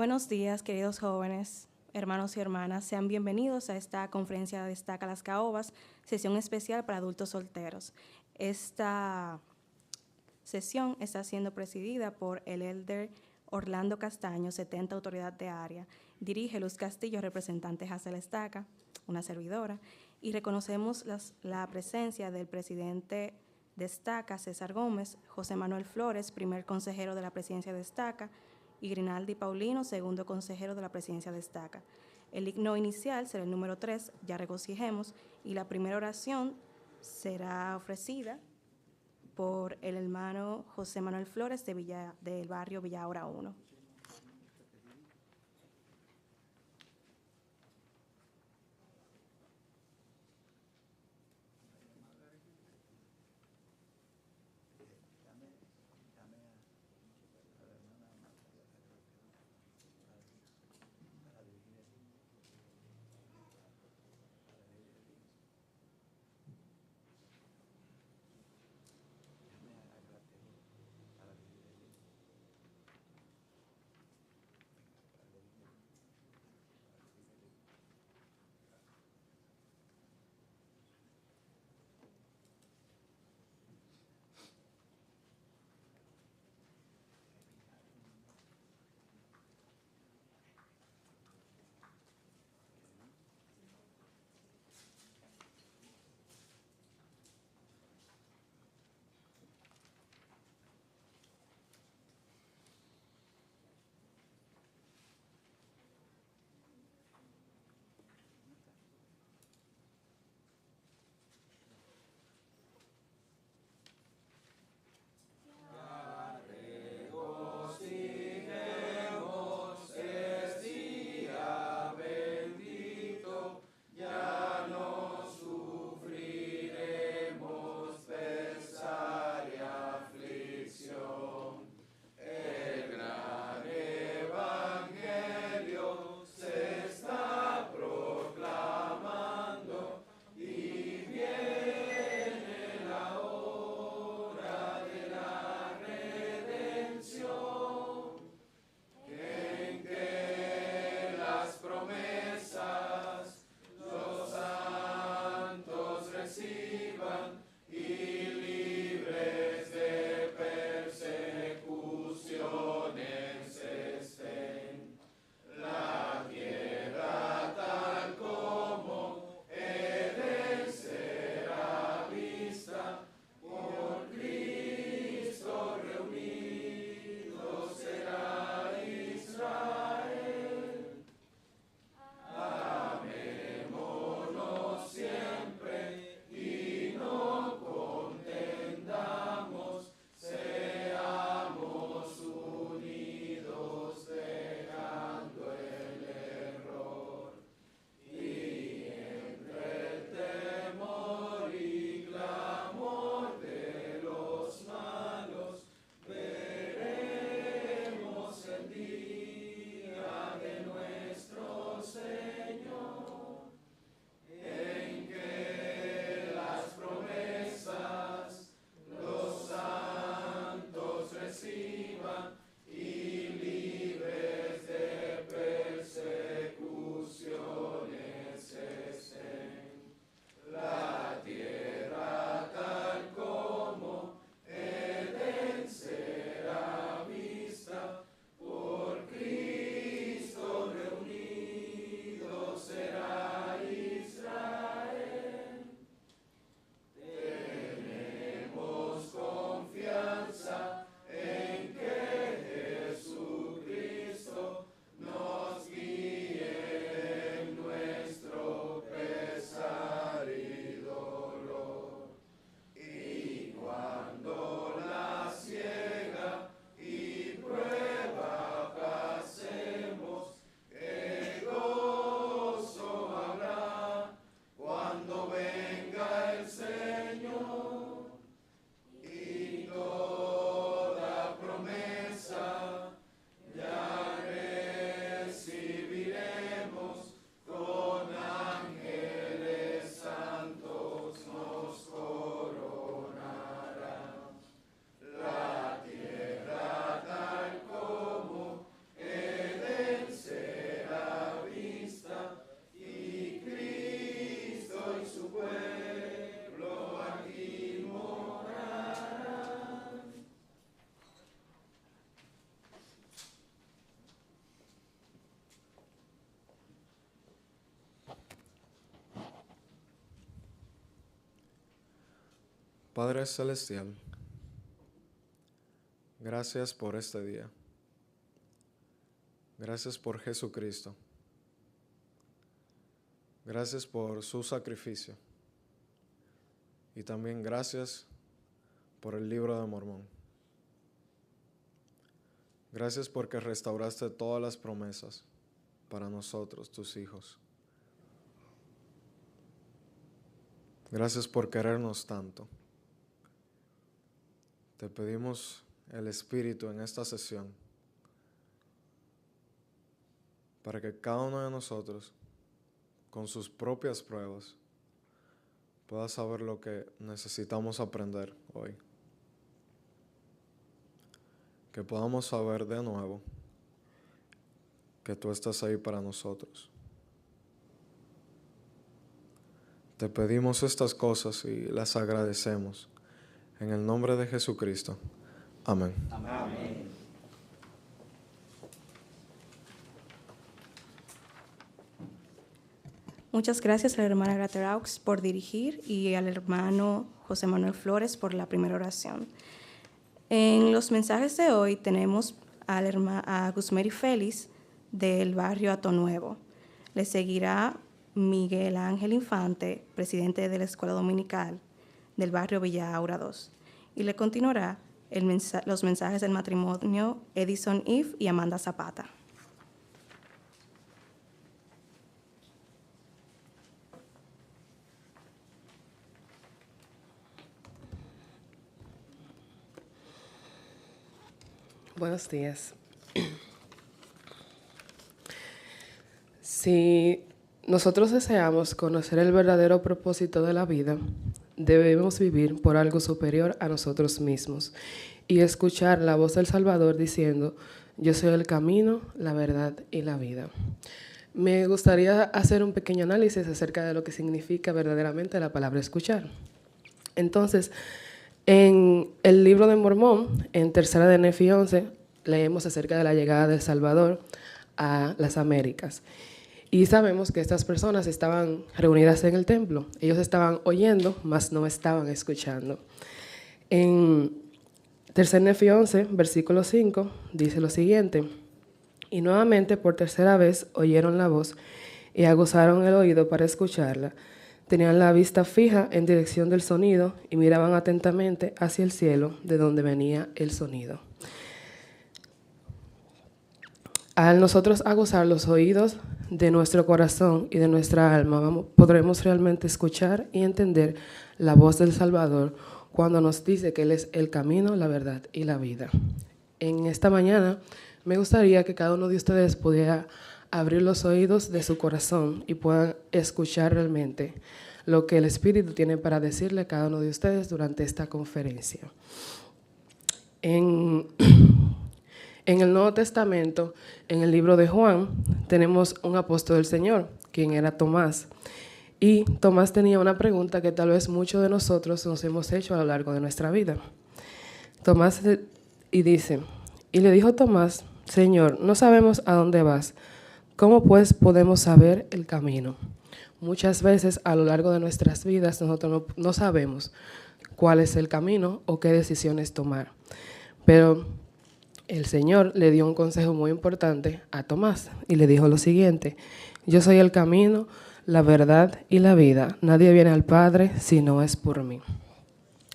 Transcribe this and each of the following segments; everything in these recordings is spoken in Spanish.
Buenos días, queridos jóvenes, hermanos y hermanas. Sean bienvenidos a esta conferencia de Destaca las Caobas, sesión especial para adultos solteros. Esta sesión está siendo presidida por el elder Orlando Castaño, 70 autoridad de área. Dirige Luz Castillo, representante Hazel Estaca, una servidora. Y reconocemos la presencia del presidente de Estaca, César Gómez, José Manuel Flores, primer consejero de la presidencia de Estaca, y Grinaldi Paulino, segundo consejero de la presidencia de Estaca. El himno inicial será el número 3, ya regocijemos, y la primera oración será ofrecida por el hermano José Manuel Flores del barrio Villa Hora 1. Padre Celestial, gracias por este día. Gracias por Jesucristo. Gracias por su sacrificio. Y también gracias por el libro de Mormón. Gracias porque restauraste todas las promesas para nosotros, tus hijos. Gracias por querernos tanto. Te pedimos el Espíritu en esta sesión para que cada uno de nosotros, con sus propias pruebas, pueda saber lo que necesitamos aprender hoy. Que podamos saber de nuevo que tú estás ahí para nosotros. Te pedimos estas cosas y las agradecemos. En el nombre de Jesucristo. Amén. Amén. Muchas gracias a la hermana Grateraux por dirigir y al hermano José Manuel Flores por la primera oración. En los mensajes de hoy tenemos a Guzmeri Félix del barrio Atonuevo. Le seguirá Miguel Ángel Infante, presidente de la Escuela Dominical del barrio Villa Aura 2. Y le continuará los mensajes del matrimonio Edison Eve y Amanda Zapata. Buenos días. Si nosotros deseamos conocer el verdadero propósito de la vida, debemos vivir por algo superior a nosotros mismos y escuchar la voz del Salvador diciendo: yo soy el camino, la verdad y la vida. Me gustaría hacer un pequeño análisis acerca de lo que significa verdaderamente la palabra escuchar. Entonces, en el libro de Mormón, en Tercera de Nefi 11, leemos acerca de la llegada del Salvador a las Américas. Y sabemos que estas personas estaban reunidas en el templo. Ellos estaban oyendo, mas no estaban escuchando. En Tercera de Nefi 11, versículo 5, dice lo siguiente: y nuevamente por tercera vez oyeron la voz y aguzaron el oído para escucharla. Tenían la vista fija en dirección del sonido y miraban atentamente hacia el cielo de donde venía el sonido. Al nosotros aguzar los oídos de nuestro corazón y de nuestra alma, podremos realmente escuchar y entender la voz del Salvador cuando nos dice que Él es el camino, la verdad y la vida. En esta mañana me gustaría que cada uno de ustedes pudiera abrir los oídos de su corazón y puedan escuchar realmente lo que el Espíritu tiene para decirle a cada uno de ustedes durante esta conferencia. En el Nuevo Testamento, en el libro de Juan, tenemos un apóstol del Señor, quien era Tomás. Y Tomás tenía una pregunta que tal vez muchos de nosotros nos hemos hecho a lo largo de nuestra vida. Tomás dice: y le dijo Tomás: Señor, no sabemos a dónde vas. ¿Cómo pues podemos saber el camino? Muchas veces a lo largo de nuestras vidas nosotros no sabemos cuál es el camino o qué decisiones tomar. Pero el Señor le dio un consejo muy importante a Tomás y le dijo lo siguiente: yo soy el camino, la verdad y la vida. Nadie viene al Padre si no es por mí.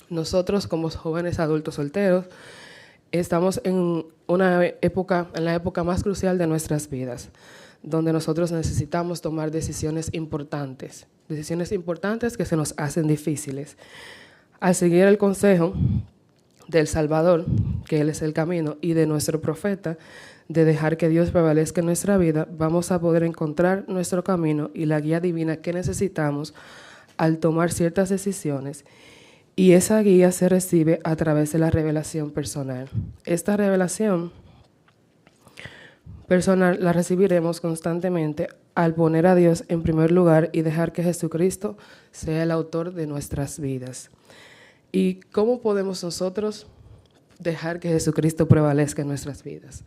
Nosotros, como jóvenes adultos solteros, estamos en la época más crucial de nuestras vidas, donde nosotros necesitamos tomar decisiones importantes que se nos hacen difíciles. Al seguir el consejo del Salvador, que Él es el camino, y de nuestro profeta, de dejar que Dios prevalezca en nuestra vida, vamos a poder encontrar nuestro camino y la guía divina que necesitamos al tomar ciertas decisiones. Y esa guía se recibe a través de la revelación personal. Esta revelación personal la recibiremos constantemente al poner a Dios en primer lugar y dejar que Jesucristo sea el autor de nuestras vidas. ¿Y cómo podemos nosotros dejar que Jesucristo prevalezca en nuestras vidas?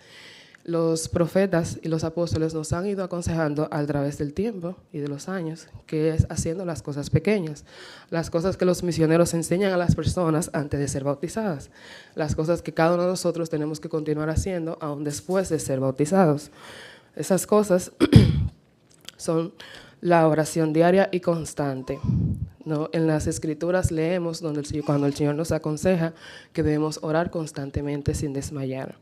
Los profetas y los apóstoles nos han ido aconsejando a través del tiempo y de los años que es haciendo las cosas pequeñas, las cosas que los misioneros enseñan a las personas antes de ser bautizadas, las cosas que cada uno de nosotros tenemos que continuar haciendo aún después de ser bautizados. Esas cosas son la oración diaria y constante, ¿no? En las Escrituras leemos cuando el Señor nos aconseja que debemos orar constantemente sin desmayar.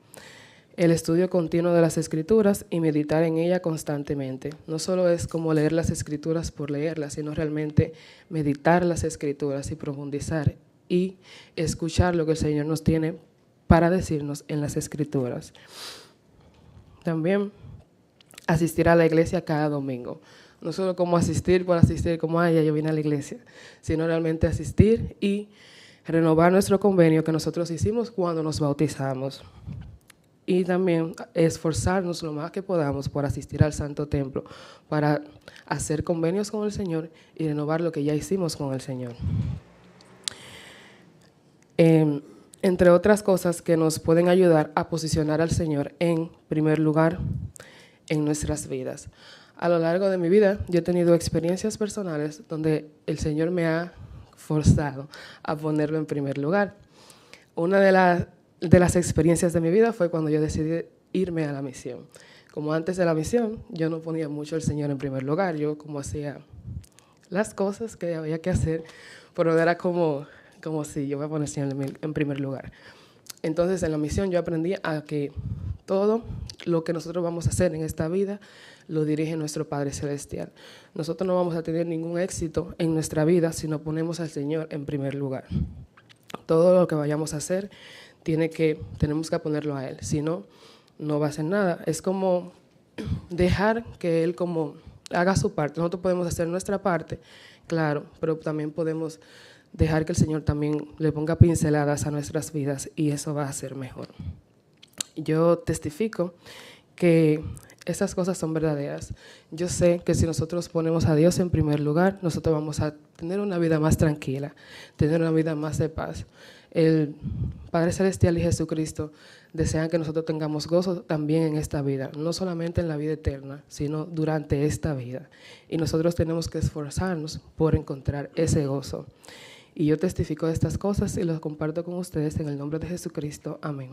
El estudio continuo de las Escrituras y meditar en ella constantemente. No solo es como leer las Escrituras por leerlas, sino realmente meditar las Escrituras y profundizar y escuchar lo que el Señor nos tiene para decirnos en las Escrituras. También asistir a la iglesia cada domingo. No solo como asistir por asistir, como ya yo vine a la iglesia, sino realmente asistir y renovar nuestro convenio que nosotros hicimos cuando nos bautizamos. Y también esforzarnos lo más que podamos por asistir al Santo Templo, para hacer convenios con el Señor y renovar lo que ya hicimos con el Señor. Entre otras cosas que nos pueden ayudar a posicionar al Señor en primer lugar en nuestras vidas. A lo largo de mi vida yo he tenido experiencias personales donde el Señor me ha forzado a ponerlo en primer lugar. Una de las experiencias de mi vida fue cuando yo decidí irme a la misión. Como antes de la misión, yo no ponía mucho al Señor en primer lugar. Yo como hacía las cosas que había que hacer, pero no era como si yo voy a poner al Señor en primer lugar. Entonces, en la misión yo aprendí a que todo lo que nosotros vamos a hacer en esta vida lo dirige nuestro Padre Celestial. Nosotros no vamos a tener ningún éxito en nuestra vida si no ponemos al Señor en primer lugar. Todo lo que vayamos a hacer tenemos que ponerlo a Él, si no, no va a hacer nada. Es como dejar que Él como haga su parte. Nosotros podemos hacer nuestra parte, claro, pero también podemos dejar que el Señor también le ponga pinceladas a nuestras vidas y eso va a ser mejor. Yo testifico que estas cosas son verdaderas. Yo sé que si nosotros ponemos a Dios en primer lugar, nosotros vamos a tener una vida más tranquila, tener una vida más de paz. El Padre Celestial y Jesucristo desean que nosotros tengamos gozo también en esta vida, no solamente en la vida eterna, sino durante esta vida. Y nosotros tenemos que esforzarnos por encontrar ese gozo. Y yo testifico de estas cosas y los comparto con ustedes en el nombre de Jesucristo. Amén.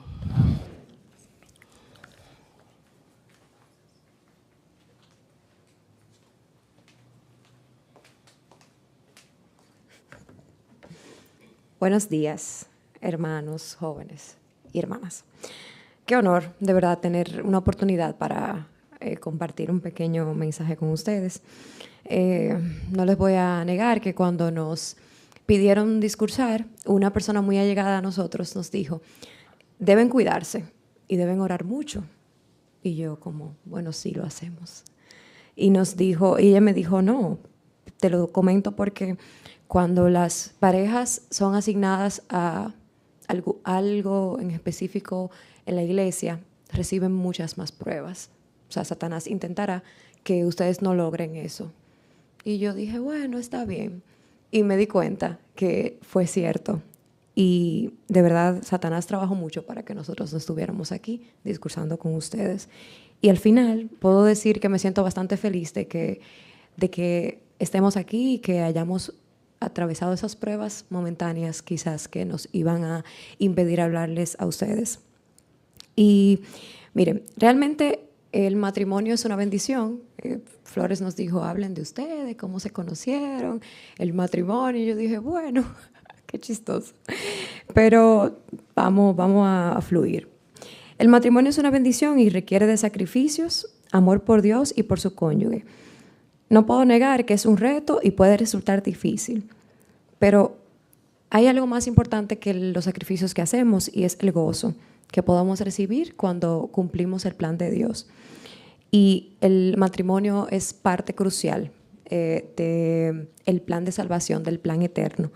Buenos días, hermanos, jóvenes y hermanas. Qué honor, de verdad, tener una oportunidad para compartir un pequeño mensaje con ustedes. No les voy a negar que cuando nos pidieron discursar, una persona muy allegada a nosotros nos dijo, deben cuidarse y deben orar mucho. Y yo como, bueno, sí lo hacemos. Y ella me dijo, no, te lo comento porque cuando las parejas son asignadas a algo en específico en la iglesia, reciben muchas más pruebas. O sea, Satanás intentará que ustedes no logren eso. Y yo dije, bueno, está bien. Y me di cuenta que fue cierto. Y de verdad, Satanás trabajó mucho para que nosotros no estuviéramos aquí discursando con ustedes. Y al final, puedo decir que me siento bastante feliz de que estemos aquí y que hayamos atravesado esas pruebas momentáneas quizás que nos iban a impedir hablarles a ustedes. Y miren, realmente el matrimonio es una bendición. Flores nos dijo, hablen de ustedes, cómo se conocieron, el matrimonio. Y yo dije, bueno, qué chistoso. Pero vamos a fluir. El matrimonio es una bendición y requiere de sacrificios, amor por Dios y por su cónyuge. No puedo negar que es un reto y puede resultar difícil, pero hay algo más importante que los sacrificios que hacemos y es el gozo que podamos recibir cuando cumplimos el plan de Dios. Y el matrimonio es parte crucial del plan de salvación, del plan eterno.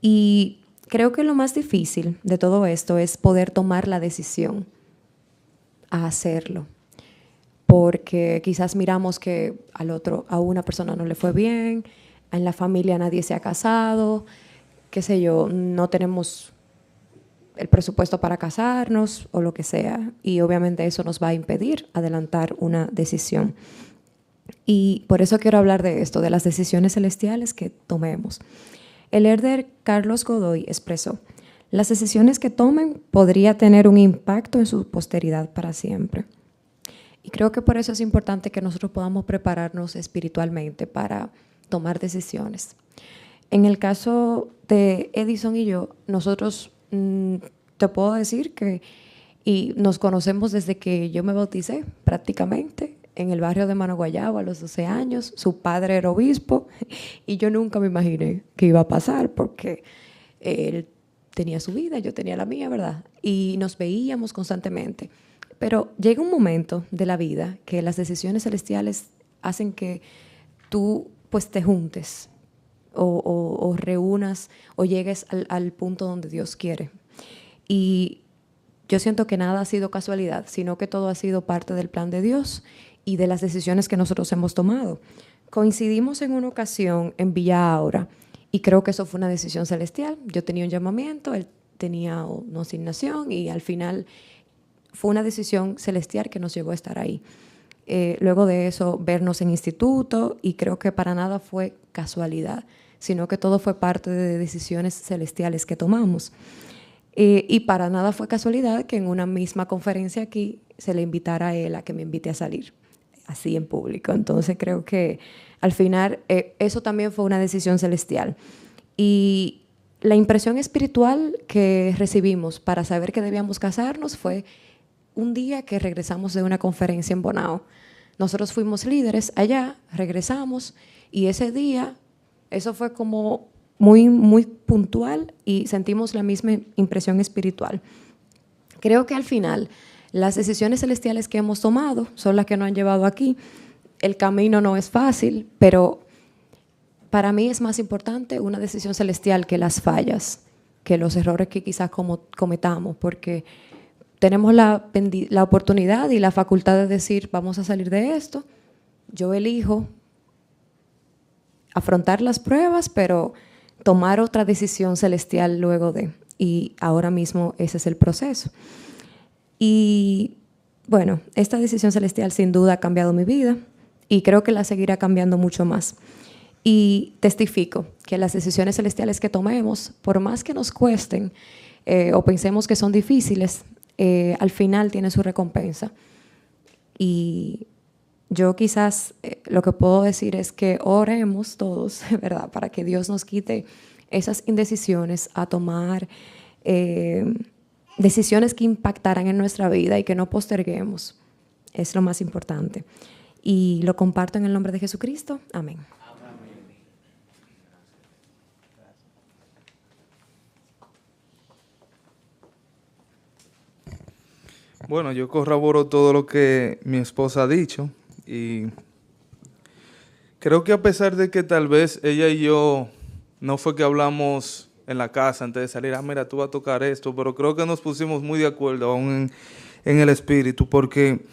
Y creo que lo más difícil de todo esto es poder tomar la decisión a hacerlo. Porque quizás miramos que a una persona no le fue bien, en la familia nadie se ha casado, qué sé yo, no tenemos el presupuesto para casarnos o lo que sea, y obviamente eso nos va a impedir adelantar una decisión. Y por eso quiero hablar de esto, de las decisiones celestiales que tomemos. El elder Carlos Godoy expresó: las decisiones que tomen podría tener un impacto en su posteridad para siempre. Y creo que por eso es importante que nosotros podamos prepararnos espiritualmente para tomar decisiones. En el caso de Edison y yo, nosotros te puedo decir que nos conocemos desde que yo me bauticé prácticamente en el barrio de Mano Guayabo a los 12 años. Su padre era obispo y yo nunca me imaginé que iba a pasar porque él tenía su vida, yo tenía la mía, ¿verdad? Y nos veíamos constantemente. Pero llega un momento de la vida que las decisiones celestiales hacen que tú pues te juntes o reúnas o llegues al punto donde Dios quiere. Y yo siento que nada ha sido casualidad, sino que todo ha sido parte del plan de Dios y de las decisiones que nosotros hemos tomado. Coincidimos en una ocasión en Villa Aura y creo que eso fue una decisión celestial. Yo tenía un llamamiento, él tenía una asignación y al final fue una decisión celestial que nos llevó a estar ahí. Luego de eso, vernos en instituto, y creo que para nada fue casualidad, sino que todo fue parte de decisiones celestiales que tomamos. Y para nada fue casualidad que en una misma conferencia aquí se le invitara a él a que me invite a salir, así en público. Entonces creo que al final eso también fue una decisión celestial. Y la impresión espiritual que recibimos para saber que debíamos casarnos fue un día que regresamos de una conferencia en Bonao. Nosotros fuimos líderes allá, regresamos, y ese día, eso fue como muy, muy puntual y sentimos la misma impresión espiritual. Creo que al final, las decisiones celestiales que hemos tomado son las que nos han llevado aquí. El camino no es fácil, pero para mí es más importante una decisión celestial que las fallas, que los errores que quizás cometamos, porque tenemos la oportunidad y la facultad de decir, vamos a salir de esto. Yo elijo afrontar las pruebas, pero tomar otra decisión celestial luego de. Y ahora mismo ese es el proceso. Y bueno, esta decisión celestial sin duda ha cambiado mi vida y creo que la seguirá cambiando mucho más. Y testifico que las decisiones celestiales que tomemos, por más que nos cuesten o pensemos que son difíciles, al final tiene su recompensa. Y yo quizás lo que puedo decir es que oremos todos, ¿verdad?, para que Dios nos quite esas indecisiones a tomar decisiones que impactarán en nuestra vida y que no posterguemos. Es lo más importante. Y lo comparto en el nombre de Jesucristo. Amén. Bueno, yo corroboro todo lo que mi esposa ha dicho y creo que a pesar de que tal vez ella y yo no fue que hablamos en la casa antes de salir, mira, tú vas a tocar esto, pero creo que nos pusimos muy de acuerdo aún en el espíritu, porque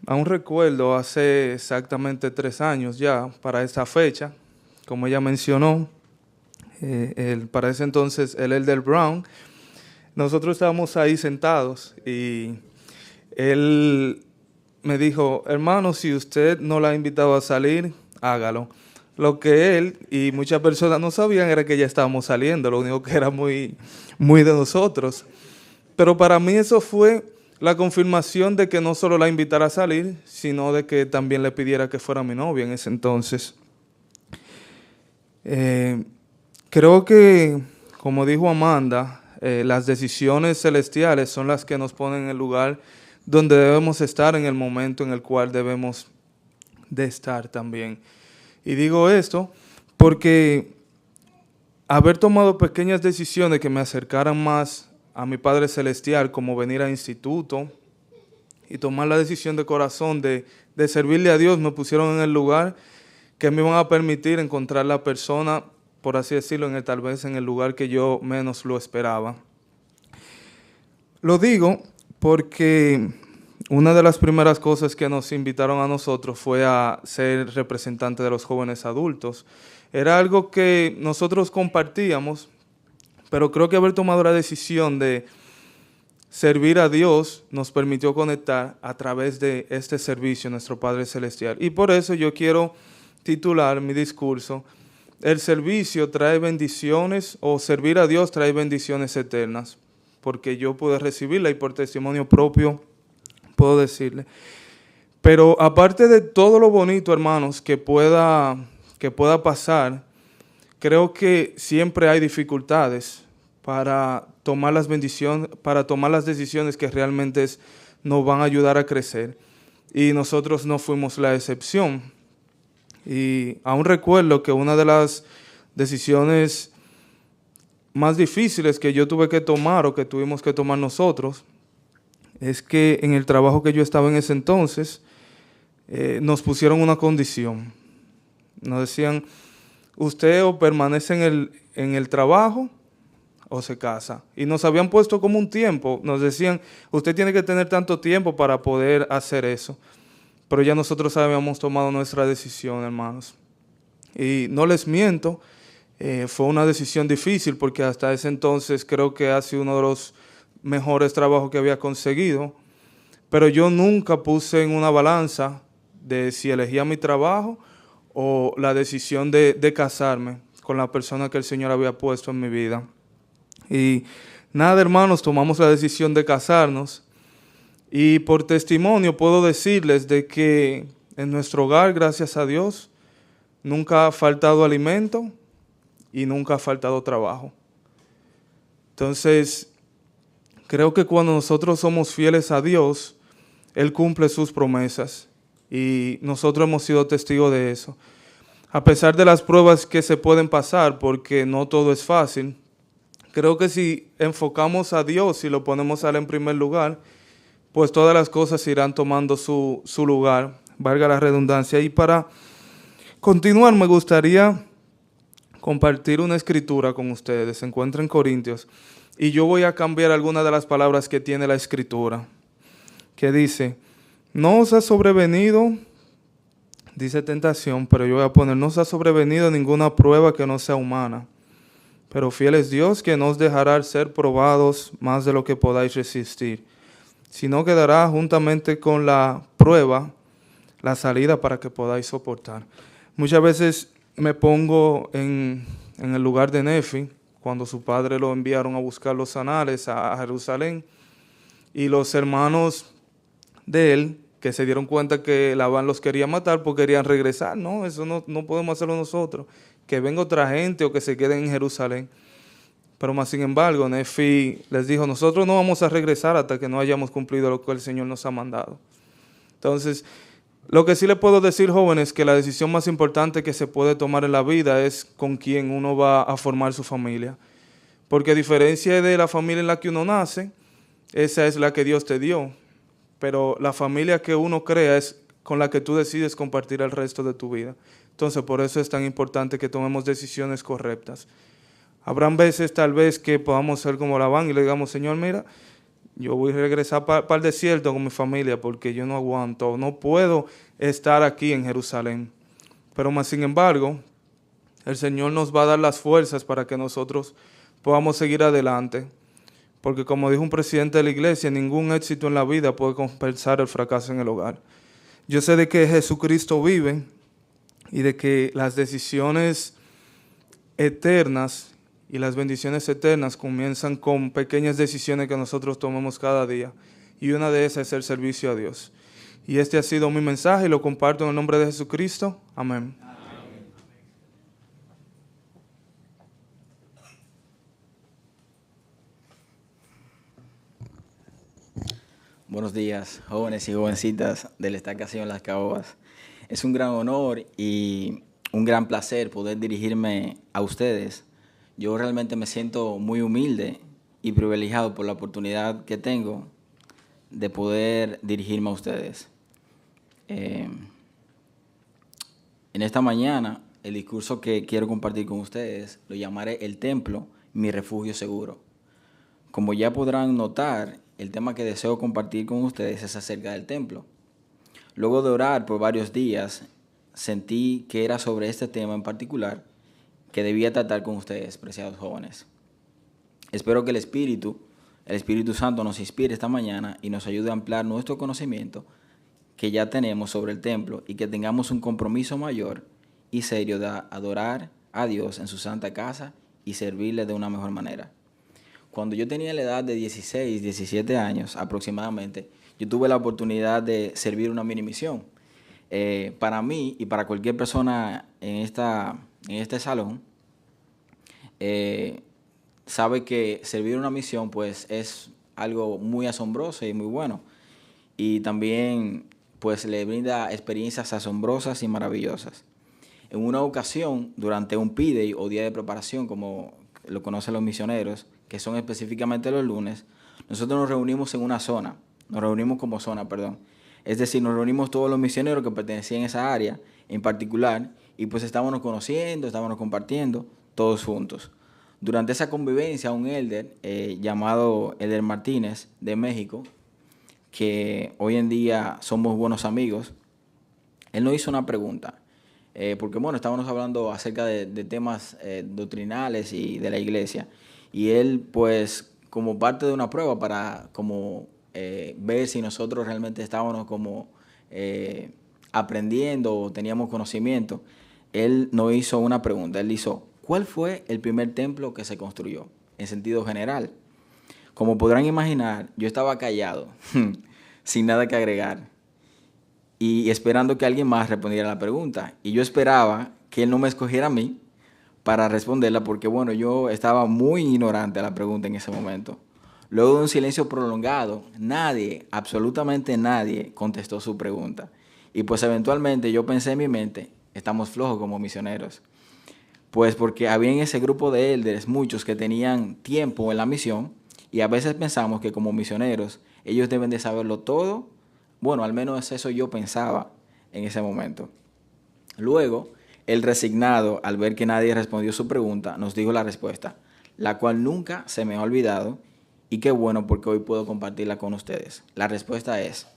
aún recuerdo hace exactamente 3 años ya para esta fecha, como ella mencionó, para ese entonces el elder Brown, nosotros estábamos ahí sentados y él me dijo, hermano, si usted no la ha invitado a salir, hágalo. Lo que él y muchas personas no sabían era que ya estábamos saliendo, lo único que era muy, muy de nosotros. Pero para mí eso fue la confirmación de que no solo la invitara a salir, sino de que también le pidiera que fuera mi novia en ese entonces. Creo que, como dijo Amanda, las decisiones celestiales son las que nos ponen en el lugar donde debemos estar en el momento en el cual debemos de estar también. Y digo esto porque haber tomado pequeñas decisiones que me acercaran más a mi Padre Celestial, como venir a instituto y tomar la decisión de corazón de servirle a Dios, me pusieron en el lugar que me iban a permitir encontrar la persona, por así decirlo, tal vez en el lugar que yo menos lo esperaba. Lo digo porque una de las primeras cosas que nos invitaron a nosotros fue a ser representante de los jóvenes adultos. Era algo que nosotros compartíamos, Pero creo que haber tomado la decisión de servir a Dios nos permitió conectar a través de este servicio a nuestro Padre Celestial. Y por eso yo quiero titular mi discurso: el servicio trae bendiciones, o servir a Dios trae bendiciones eternas, porque yo pude recibirla y por testimonio propio puedo decirle. Pero aparte de todo lo bonito, hermanos, que pueda pasar, creo que siempre hay dificultades para tomar las bendiciones, para tomar las decisiones que realmente nos van a ayudar a crecer. Y nosotros no fuimos la excepción. Y aún recuerdo que una de las decisiones más difíciles que yo tuve que tomar, o que tuvimos que tomar nosotros, es que en el trabajo que yo estaba en ese entonces, nos pusieron una condición. Nos decían: usted o permanece en el trabajo o se casa. Y nos habían puesto como un tiempo. Nos decían: usted tiene que tener tanto tiempo para poder hacer eso. Pero ya nosotros habíamos tomado nuestra decisión, hermanos. Y no les miento, fue una decisión difícil, porque hasta ese entonces creo que ha sido uno de los mejores trabajos que había conseguido. Pero yo nunca puse en una balanza de si elegía mi trabajo o la decisión de casarme con la persona que el Señor había puesto en mi vida. Y nada, hermanos, tomamos la decisión de casarnos. Y por testimonio puedo decirles de que en nuestro hogar, gracias a Dios, nunca ha faltado alimento y nunca ha faltado trabajo. Entonces, creo que cuando nosotros somos fieles a Dios, Él cumple sus promesas. Y nosotros hemos sido testigos de eso. A pesar de las pruebas que se pueden pasar, porque no todo es fácil, creo que si enfocamos a Dios y lo ponemos a Él en primer lugar, pues todas las cosas irán tomando su lugar, valga la redundancia. Y para continuar, me gustaría compartir una escritura con ustedes. Se encuentra en Corintios. Y yo voy a cambiar algunas de las palabras que tiene la escritura, que dice: no os ha sobrevenido, dice tentación, pero yo voy a poner: no os ha sobrevenido ninguna prueba que no sea humana. Pero fiel es Dios, que no os dejará ser probados más de lo que podáis resistir, sino que dará juntamente con la prueba la salida para que podáis soportar. Muchas veces me pongo en el lugar de Nefi, cuando su padre lo enviaron a buscar los anales a Jerusalén, y los hermanos de él, que se dieron cuenta que Labán los quería matar, pues querían regresar. No, eso no podemos hacerlo nosotros, que venga otra gente o que se queden en Jerusalén. Pero más sin embargo, Nefi les dijo: nosotros no vamos a regresar hasta que no hayamos cumplido lo que el Señor nos ha mandado. Entonces, lo que sí les puedo decir, jóvenes, que la decisión más importante que se puede tomar en la vida es con quién uno va a formar su familia. Porque a diferencia de la familia en la que uno nace, esa es la que Dios te dio. Pero la familia que uno crea es con la que tú decides compartir el resto de tu vida. Entonces, por eso es tan importante que tomemos decisiones correctas. Habrán veces, tal vez, que podamos ser como Labán y le digamos: Señor, mira, yo voy a regresar para el desierto con mi familia porque yo no aguanto, no puedo estar aquí en Jerusalén. Pero más sin embargo, el Señor nos va a dar las fuerzas para que nosotros podamos seguir adelante. Porque como dijo un presidente de la iglesia, ningún éxito en la vida puede compensar el fracaso en el hogar. Yo sé de que Jesucristo vive y de que las decisiones eternas y las bendiciones eternas comienzan con pequeñas decisiones que nosotros tomamos cada día. Y una de esas es el servicio a Dios. Y este ha sido mi mensaje y lo comparto en el nombre de Jesucristo. Amén. Buenos días, jóvenes y jovencitas del Estacación Las Caobas. Es un gran honor y un gran placer poder dirigirme a ustedes. Yo realmente me siento muy humilde y privilegiado por la oportunidad que tengo de poder dirigirme a ustedes. En esta mañana, el discurso que quiero compartir con ustedes lo llamaré El Templo, mi refugio seguro. Como ya podrán notar, el tema que deseo compartir con ustedes es acerca del templo. Luego de orar por varios días, sentí que era sobre este tema en particular que debía tratar con ustedes, preciados jóvenes. Espero que el Espíritu Santo nos inspire esta mañana y nos ayude a ampliar nuestro conocimiento que ya tenemos sobre el templo y que tengamos un compromiso mayor y serio de adorar a Dios en su santa casa y servirle de una mejor manera. Cuando yo tenía la edad de 16, 17 años aproximadamente, yo tuve la oportunidad de servir una mini misión. Para mí y para cualquier persona en este salón, sabe que servir una misión pues es algo muy asombroso y muy bueno. Y también pues le brinda experiencias asombrosas y maravillosas. En una ocasión, durante un P-Day o día de preparación, como lo conocen los misioneros, que son específicamente los lunes, nosotros nos reunimos en una zona, Es decir, nos reunimos todos los misioneros que pertenecían a esa área en particular y pues estábamos conociendo, estábamos compartiendo, todos juntos. Durante esa convivencia, un elder llamado Elder Martínez de México, que hoy en día somos buenos amigos, él nos hizo una pregunta. Porque bueno, estábamos hablando acerca de temas doctrinales y de la iglesia. Y él, pues, como parte de una prueba para como ver si nosotros realmente estábamos como aprendiendo o teníamos conocimiento, él nos hizo una pregunta. Él hizo, ¿cuál fue el primer templo que se construyó en sentido general? Como podrán imaginar, yo estaba callado, sin nada que agregar, y esperando que alguien más respondiera a la pregunta. Y yo esperaba que él no me escogiera a mí para responderla, porque bueno, yo estaba muy ignorante a la pregunta en ese momento. Luego de un silencio prolongado, nadie, absolutamente nadie, contestó su pregunta. Y pues eventualmente yo pensé en mi mente, estamos flojos como misioneros. Pues porque había en ese grupo de elders muchos que tenían tiempo en la misión, y a veces pensamos que como misioneros ellos deben de saberlo todo. Bueno, al menos eso yo pensaba en ese momento. Luego, el resignado, al ver que nadie respondió su pregunta, nos dijo la respuesta, la cual nunca se me ha olvidado, y qué bueno porque hoy puedo compartirla con ustedes. La respuesta es,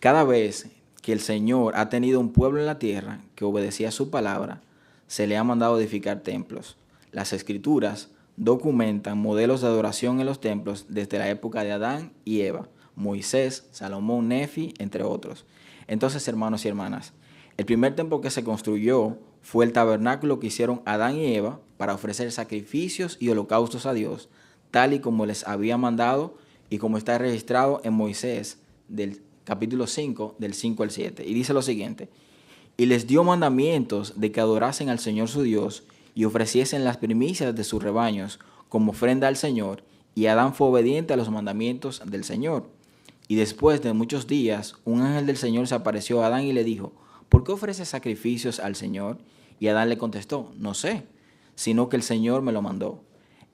cada vez que el Señor ha tenido un pueblo en la tierra que obedecía su palabra, se le ha mandado edificar templos. Las Escrituras documentan modelos de adoración en los templos desde la época de Adán y Eva, Moisés, Salomón, Nefi, entre otros. Entonces, hermanos y hermanas, el primer templo que se construyó fue el tabernáculo que hicieron Adán y Eva para ofrecer sacrificios y holocaustos a Dios, tal y como les había mandado y como está registrado en Moisés, del capítulo 5, del 5 al 7. Y dice lo siguiente, y les dio mandamientos de que adorasen al Señor su Dios y ofreciesen las primicias de sus rebaños como ofrenda al Señor, y Adán fue obediente a los mandamientos del Señor. Y después de muchos días, un ángel del Señor se apareció a Adán y le dijo, ¿por qué ofreces sacrificios al Señor? Y Adán le contestó, no sé, sino que el Señor me lo mandó.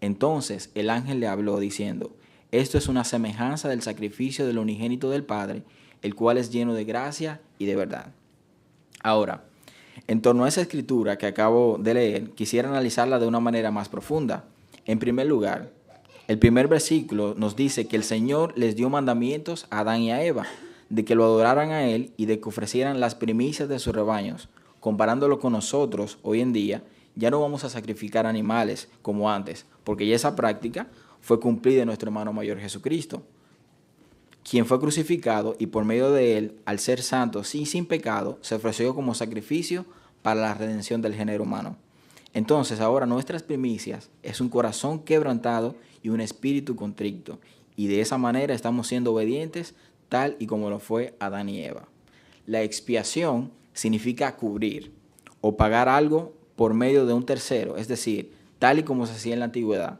Entonces el ángel le habló diciendo, esto es una semejanza del sacrificio del unigénito del Padre, el cual es lleno de gracia y de verdad. Ahora, en torno a esa escritura que acabo de leer, quisiera analizarla de una manera más profunda. En primer lugar, el primer versículo nos dice que el Señor les dio mandamientos a Adán y a Eva, de que lo adoraran a Él y de que ofrecieran las primicias de sus rebaños. Comparándolo con nosotros, hoy en día, ya no vamos a sacrificar animales como antes, porque ya esa práctica fue cumplida en nuestro hermano mayor Jesucristo, quien fue crucificado y por medio de Él, al ser santo y sin pecado, se ofreció como sacrificio para la redención del género humano. Entonces ahora nuestras primicias es un corazón quebrantado y un espíritu contrito, y de esa manera estamos siendo obedientes tal y como lo fue Adán y Eva. La expiación significa cubrir o pagar algo por medio de un tercero, es decir, tal y como se hacía en la antigüedad.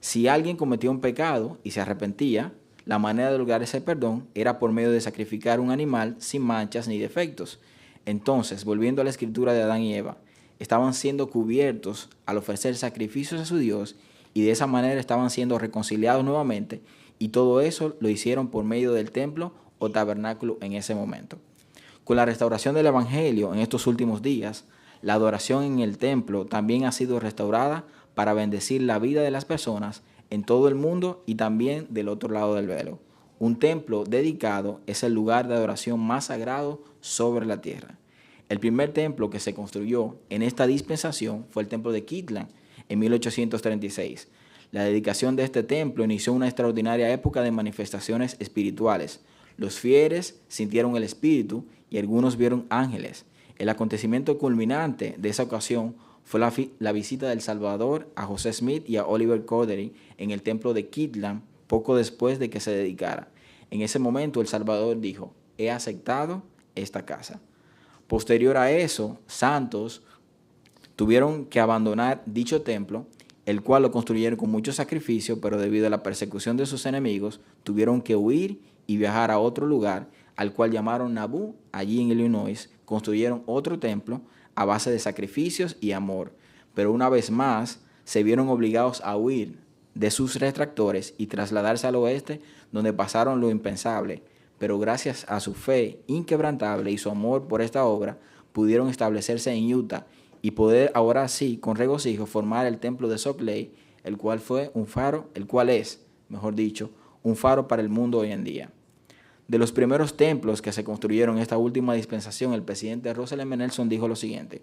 Si alguien cometía un pecado y se arrepentía, la manera de lograr ese perdón era por medio de sacrificar un animal sin manchas ni defectos. Entonces, volviendo a la escritura de Adán y Eva, estaban siendo cubiertos al ofrecer sacrificios a su Dios y de esa manera estaban siendo reconciliados nuevamente, y todo eso lo hicieron por medio del templo o tabernáculo en ese momento. Con la restauración del Evangelio en estos últimos días, la adoración en el templo también ha sido restaurada para bendecir la vida de las personas en todo el mundo y también del otro lado del velo. Un templo dedicado es el lugar de adoración más sagrado sobre la tierra. El primer templo que se construyó en esta dispensación fue el templo de Kirtland en 1836. La dedicación de este templo inició una extraordinaria época de manifestaciones espirituales. Los fieles sintieron el Espíritu y algunos vieron ángeles. El acontecimiento culminante de esa ocasión fue la visita del Salvador a José Smith y a Oliver Cowdery en el templo de Kirtland poco después de que se dedicara. En ese momento el Salvador dijo: he aceptado esta casa. Posterior a eso, santos tuvieron que abandonar dicho templo, el cual lo construyeron con mucho sacrificio, pero debido a la persecución de sus enemigos, tuvieron que huir y viajar a otro lugar, al cual llamaron Nauvoo. Allí en Illinois construyeron otro templo a base de sacrificios y amor, pero una vez más se vieron obligados a huir de sus retractores y trasladarse al oeste, donde pasaron lo impensable, pero gracias a su fe inquebrantable y su amor por esta obra, pudieron establecerse en Utah y poder ahora sí, con regocijo, formar el templo de Salt Lake, el cual es, mejor dicho, un faro para el mundo hoy en día. De los primeros templos que se construyeron en esta última dispensación, el presidente Russell M. Nelson dijo lo siguiente: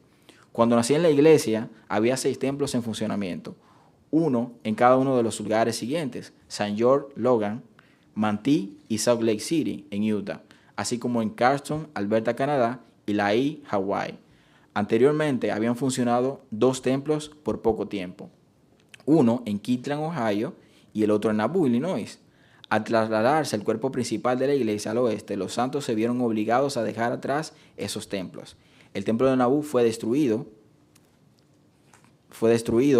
cuando nací en la iglesia, había 6 templos en funcionamiento, uno en cada uno de los lugares siguientes: St. George, Logan, Manti y Salt Lake City, en Utah, así como en Carson, Alberta, Canadá, y Lahaina, Hawái. Anteriormente habían funcionado 2 templos por poco tiempo, uno en Kirtland, Ohio, y el otro en Nauvoo, Illinois. Al trasladarse el cuerpo principal de la iglesia al oeste, los santos se vieron obligados a dejar atrás esos templos. El templo de Nauvoo fue destruido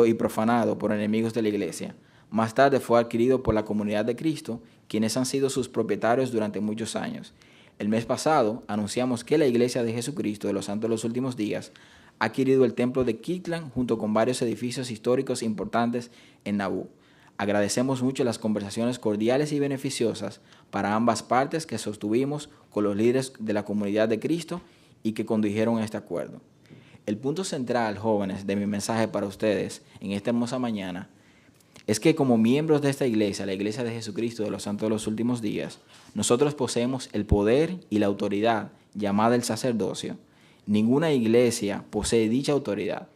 y profanado por enemigos de la iglesia. Más tarde fue adquirido por la Comunidad de Cristo, quienes han sido sus propietarios durante muchos años. El mes pasado anunciamos que la Iglesia de Jesucristo de los Santos de los Últimos Días ha adquirido el templo de Kirtland junto con varios edificios históricos importantes en Nauvoo. Agradecemos mucho las conversaciones cordiales y beneficiosas para ambas partes que sostuvimos con los líderes de la Comunidad de Cristo y que condujeron a este acuerdo. El punto central, jóvenes, de mi mensaje para ustedes en esta hermosa mañana es que como miembros de esta iglesia, la Iglesia de Jesucristo de los Santos de los Últimos Días, nosotros poseemos el poder y la autoridad llamada el sacerdocio. Ninguna iglesia posee dicha autoridad.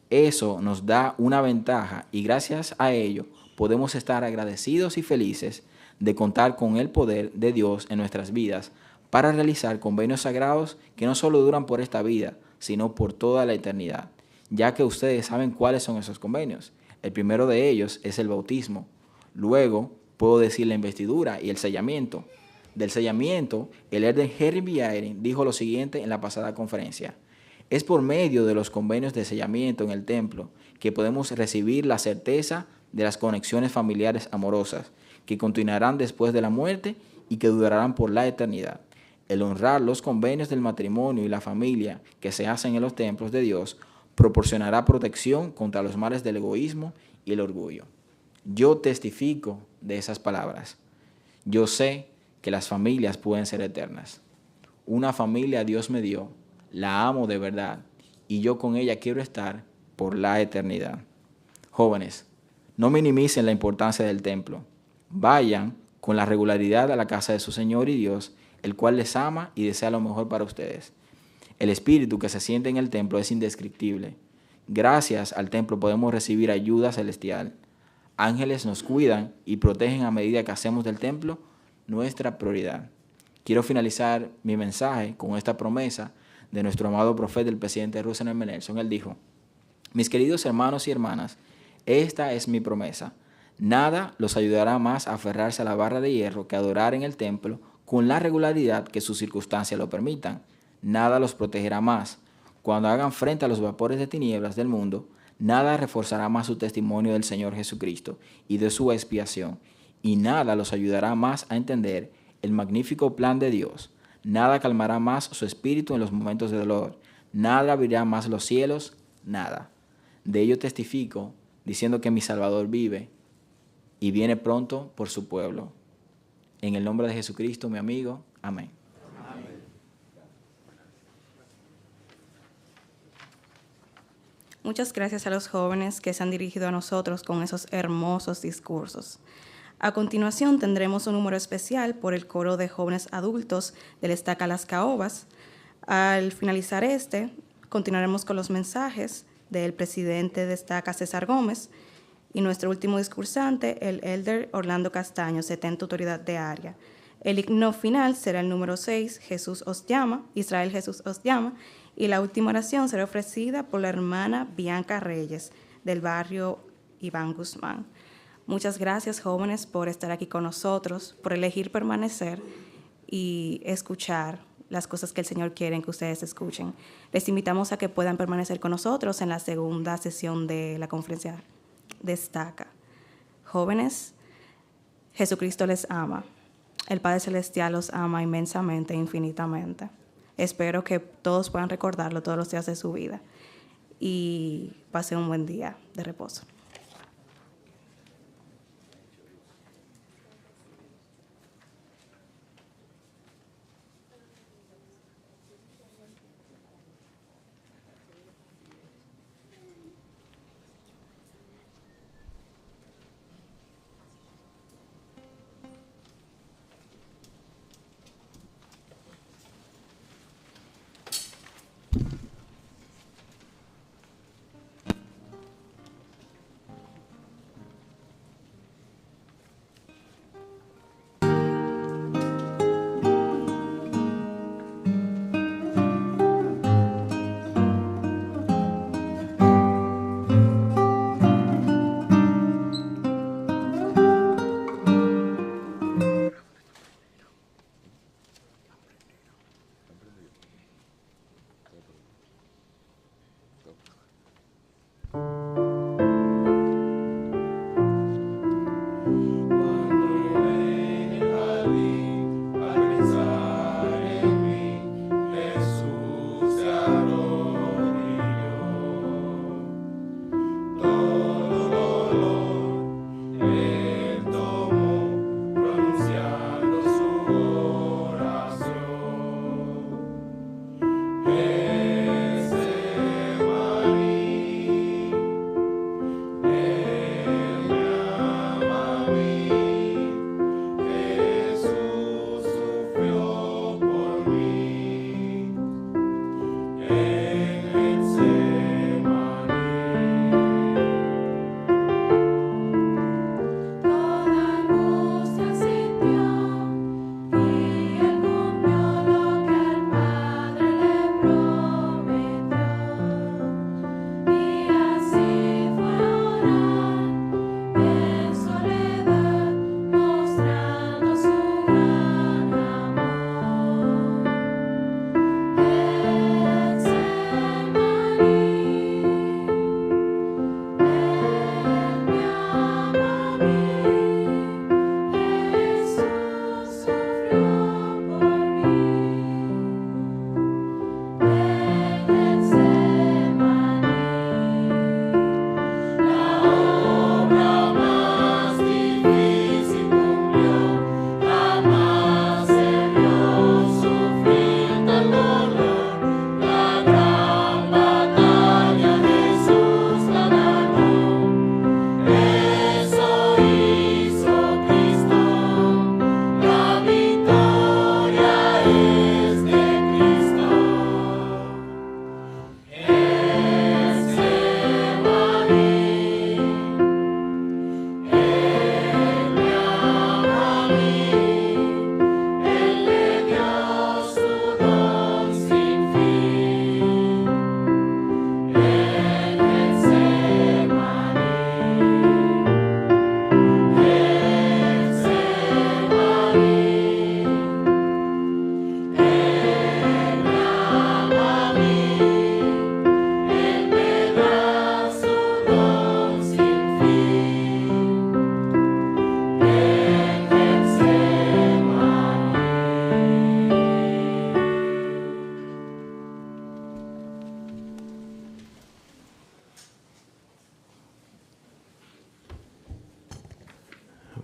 Eso nos da una ventaja y gracias a ello podemos estar agradecidos y felices de contar con el poder de Dios en nuestras vidas para realizar convenios sagrados que no solo duran por esta vida, sino por toda la eternidad, ya que ustedes saben cuáles son esos convenios. El primero de ellos es el bautismo. Luego puedo decir la investidura y el sellamiento. Del sellamiento, el elder Henry B. Eyring dijo lo siguiente en la pasada conferencia: es por medio de los convenios de sellamiento en el templo que podemos recibir la certeza de las conexiones familiares amorosas que continuarán después de la muerte y que durarán por la eternidad. El honrar los convenios del matrimonio y la familia que se hacen en los templos de Dios proporcionará protección contra los males del egoísmo y el orgullo. Yo testifico de esas palabras. Yo sé que las familias pueden ser eternas. Una familia Dios me dio, la amo de verdad y yo con ella quiero estar por la eternidad. Jóvenes, no minimicen la importancia del templo. Vayan con la regularidad a la casa de su Señor y Dios, el cual les ama y desea lo mejor para ustedes. El espíritu que se siente en el templo es indescriptible. Gracias al templo podemos recibir ayuda celestial. Ángeles nos cuidan y protegen a medida que hacemos del templo nuestra prioridad. Quiero finalizar mi mensaje con esta promesa de nuestro amado profeta, el presidente Russell M. Nelson. Él dijo: mis queridos hermanos y hermanas, esta es mi promesa. Nada los ayudará más a aferrarse a la barra de hierro que adorar en el templo con la regularidad que sus circunstancias lo permitan. Nada los protegerá más. Cuando hagan frente a los vapores de tinieblas del mundo, nada reforzará más su testimonio del Señor Jesucristo y de su expiación, y nada los ayudará más a entender el magnífico plan de Dios. Nada calmará más su espíritu en los momentos de dolor. Nada abrirá más los cielos, nada. De ello testifico, diciendo que mi Salvador vive y viene pronto por su pueblo. En el nombre de Jesucristo, mi amigo. Amén. Muchas gracias a los jóvenes que se han dirigido a nosotros con esos hermosos discursos. A continuación tendremos un número especial por el coro de jóvenes adultos del Estaca Las Caobas. Al finalizar continuaremos con los mensajes del presidente de Estaca, César Gómez, Y nuestro último discursante, el elder Orlando Castaño, 70 autoridad de área. El himno final será el número 6, Jesús os llama, Israel Jesús os llama, y la última oración será ofrecida por la hermana Bianca Reyes, del barrio Iván Guzmán. Muchas gracias, jóvenes, por estar aquí con nosotros, por elegir permanecer y escuchar las cosas que el Señor quiere que ustedes escuchen. Les invitamos a que puedan permanecer con nosotros en la segunda sesión de la conferencia Destaca. Jóvenes, Jesucristo les ama. El Padre Celestial los ama inmensamente e infinitamente. Espero que todos puedan recordarlo todos los días de su vida y pasen un buen día de reposo.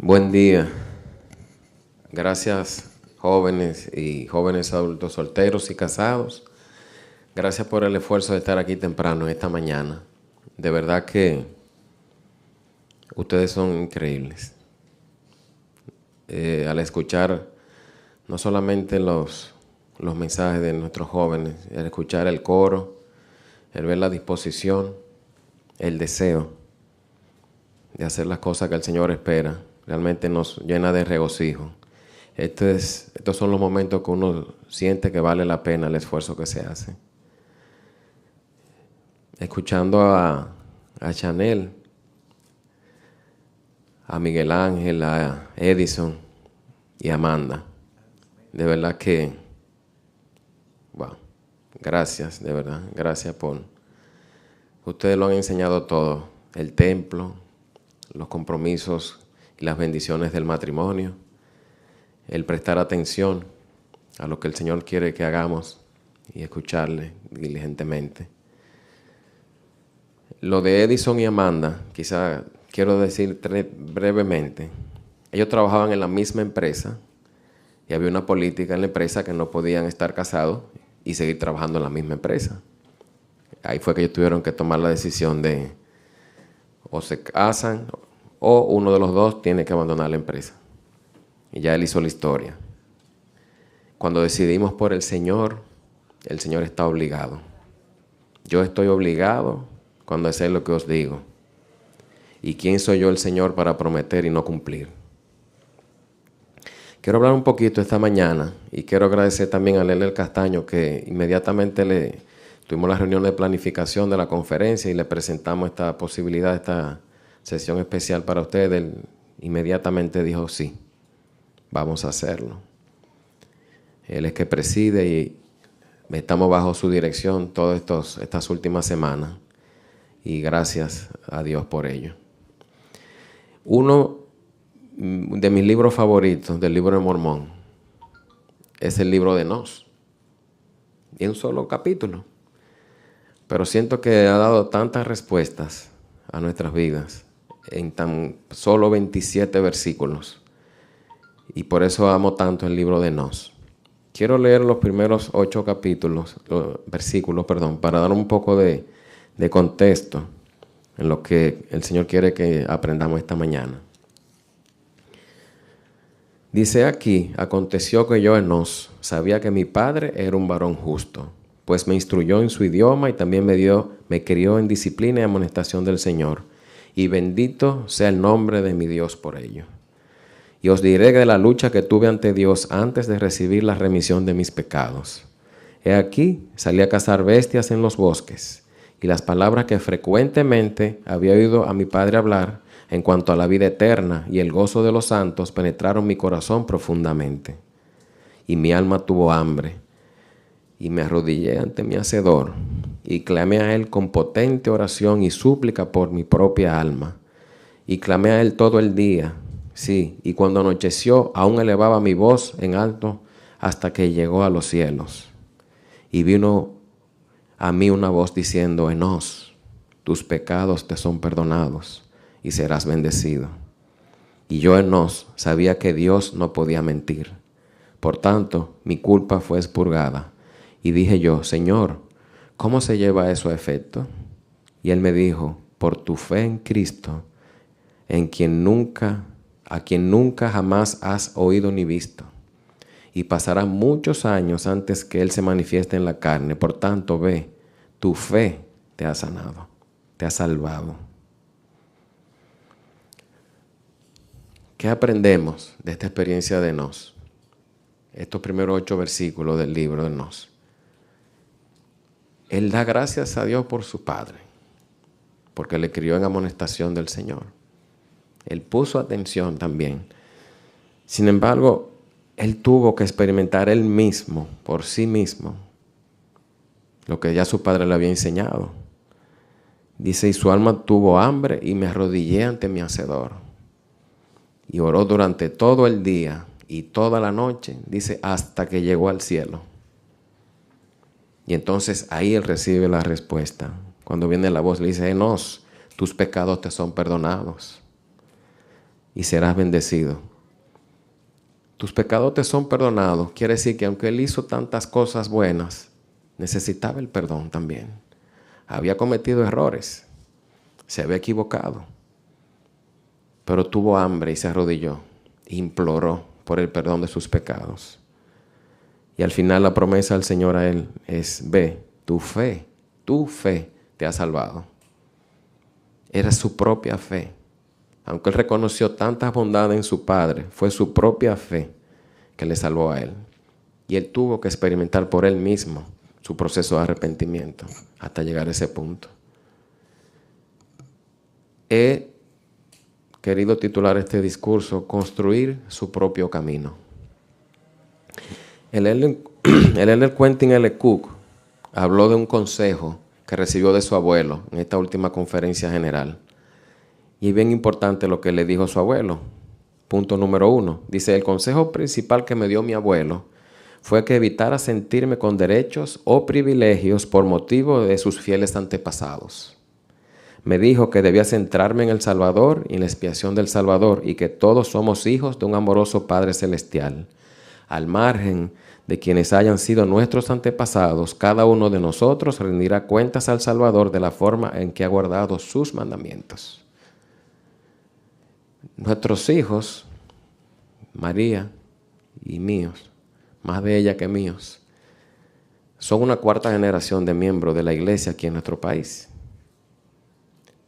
Buen día. Gracias, jóvenes y jóvenes adultos solteros y casados. Gracias por el esfuerzo de estar aquí temprano esta mañana. De verdad que ustedes son increíbles. Al escuchar no solamente los mensajes de nuestros jóvenes, al escuchar el coro, el ver la disposición, el deseo de hacer las cosas que el Señor espera, realmente nos llena de regocijo. Estos son los momentos que uno siente que vale la pena el esfuerzo que se hace. Escuchando a Chanel, a Miguel Ángel, a Edison y a Amanda, de verdad que, wow, gracias, de verdad, gracias por, ustedes lo han enseñado todo, el templo, los compromisos y las bendiciones del matrimonio, el prestar atención a lo que el Señor quiere que hagamos y escucharle diligentemente. Lo de Edison y Amanda, quizá quiero decir brevemente. Ellos trabajaban en la misma empresa y había una política en la empresa que no podían estar casados y seguir trabajando en la misma empresa. Ahí fue que ellos tuvieron que tomar la decisión de o se casan o uno de los dos tiene que abandonar la empresa. Y ya él hizo la historia. Cuando decidimos por el Señor está obligado. Yo estoy obligado cuando hacer lo que os digo. ¿Y quién soy yo, el Señor, para prometer y no cumplir? Quiero hablar un poquito esta mañana y quiero agradecer también a Lele Castaño, que inmediatamente tuvimos la reunión de planificación de la conferencia y le presentamos esta posibilidad, esta sesión especial para ustedes. Él inmediatamente dijo sí, vamos a hacerlo. Él es que preside y estamos bajo su dirección todas estas últimas semanas y gracias a Dios por ello. Uno de mis libros favoritos del libro de Mormón es el libro de Nos. Y un solo capítulo. Pero siento que ha dado tantas respuestas a nuestras vidas en tan solo 27 versículos. Y por eso amo tanto el libro de Nos. Quiero leer los primeros 8 versículos, para dar un poco de contexto en lo que el Señor quiere que aprendamos esta mañana. Dice aquí: aconteció que yo, Enos, sabía que mi padre era un varón justo, pues me instruyó en su idioma y también me crió en disciplina y amonestación del Señor, y bendito sea el nombre de mi Dios por ello. Y os diré de la lucha que tuve ante Dios antes de recibir la remisión de mis pecados. He aquí, salí a cazar bestias en los bosques, y las palabras que frecuentemente había oído a mi padre hablar en cuanto a la vida eterna y el gozo de los santos penetraron mi corazón profundamente. Y mi alma tuvo hambre, y me arrodillé ante mi Hacedor, y clamé a Él con potente oración y súplica por mi propia alma. Y clamé a Él todo el día, sí, y cuando anocheció aún elevaba mi voz en alto hasta que llegó a los cielos. Y vino a mí una voz diciendo: Enos, tus pecados te son perdonados y serás bendecido. Y yo, Enos, sabía que Dios no podía mentir. Por tanto, mi culpa fue expurgada. Y dije yo: Señor, ¿cómo se lleva eso a efecto? Y Él me dijo: por tu fe en Cristo, a quien nunca jamás has oído ni visto. Y pasarán muchos años antes que Él se manifieste en la carne. Por tanto, ve, tu fe te ha sanado, te ha salvado. ¿Qué aprendemos de esta experiencia de Nos? Estos primeros 8 versículos del libro de Nos. Él da gracias a Dios por su padre, porque le crió en amonestación del Señor. Él puso atención también. Sin embargo, él tuvo que experimentar él mismo, por sí mismo, lo que ya su padre le había enseñado. Dice: y su alma tuvo hambre y me arrodillé ante mi Hacedor. Y oró durante todo el día y toda la noche, dice, hasta que llegó al cielo. Y entonces ahí él recibe la respuesta. Cuando viene la voz, le dice: Enos, tus pecados te son perdonados y serás bendecido. Tus pecados te son perdonados. Quiere decir que aunque él hizo tantas cosas buenas, necesitaba el perdón también. Había cometido errores, se había equivocado, pero tuvo hambre y se arrodilló, imploró por el perdón de sus pecados. Y al final la promesa del Señor a él es: ve, tu fe te ha salvado. Era su propia fe Aunque él reconoció tantas bondades en su padre, fue su propia fe que le salvó a él. Y él tuvo que experimentar por él mismo su proceso de arrepentimiento hasta llegar a ese punto. He querido titular este discurso Construir su propio camino. El Elder Quentin L. Cook habló de un consejo que recibió de su abuelo en esta última conferencia general. Y es bien importante lo que le dijo su abuelo. Punto número 1. Dice, el consejo principal que me dio mi abuelo fue que evitara sentirme con derechos o privilegios por motivo de sus fieles antepasados. Me dijo que debía centrarme en el Salvador y en la expiación del Salvador y que todos somos hijos de un amoroso Padre Celestial. Al margen de quienes hayan sido nuestros antepasados, cada uno de nosotros rendirá cuentas al Salvador de la forma en que ha guardado sus mandamientos. Nuestros hijos, María y míos, más de ella que míos, son una cuarta generación de miembros de la iglesia aquí en nuestro país.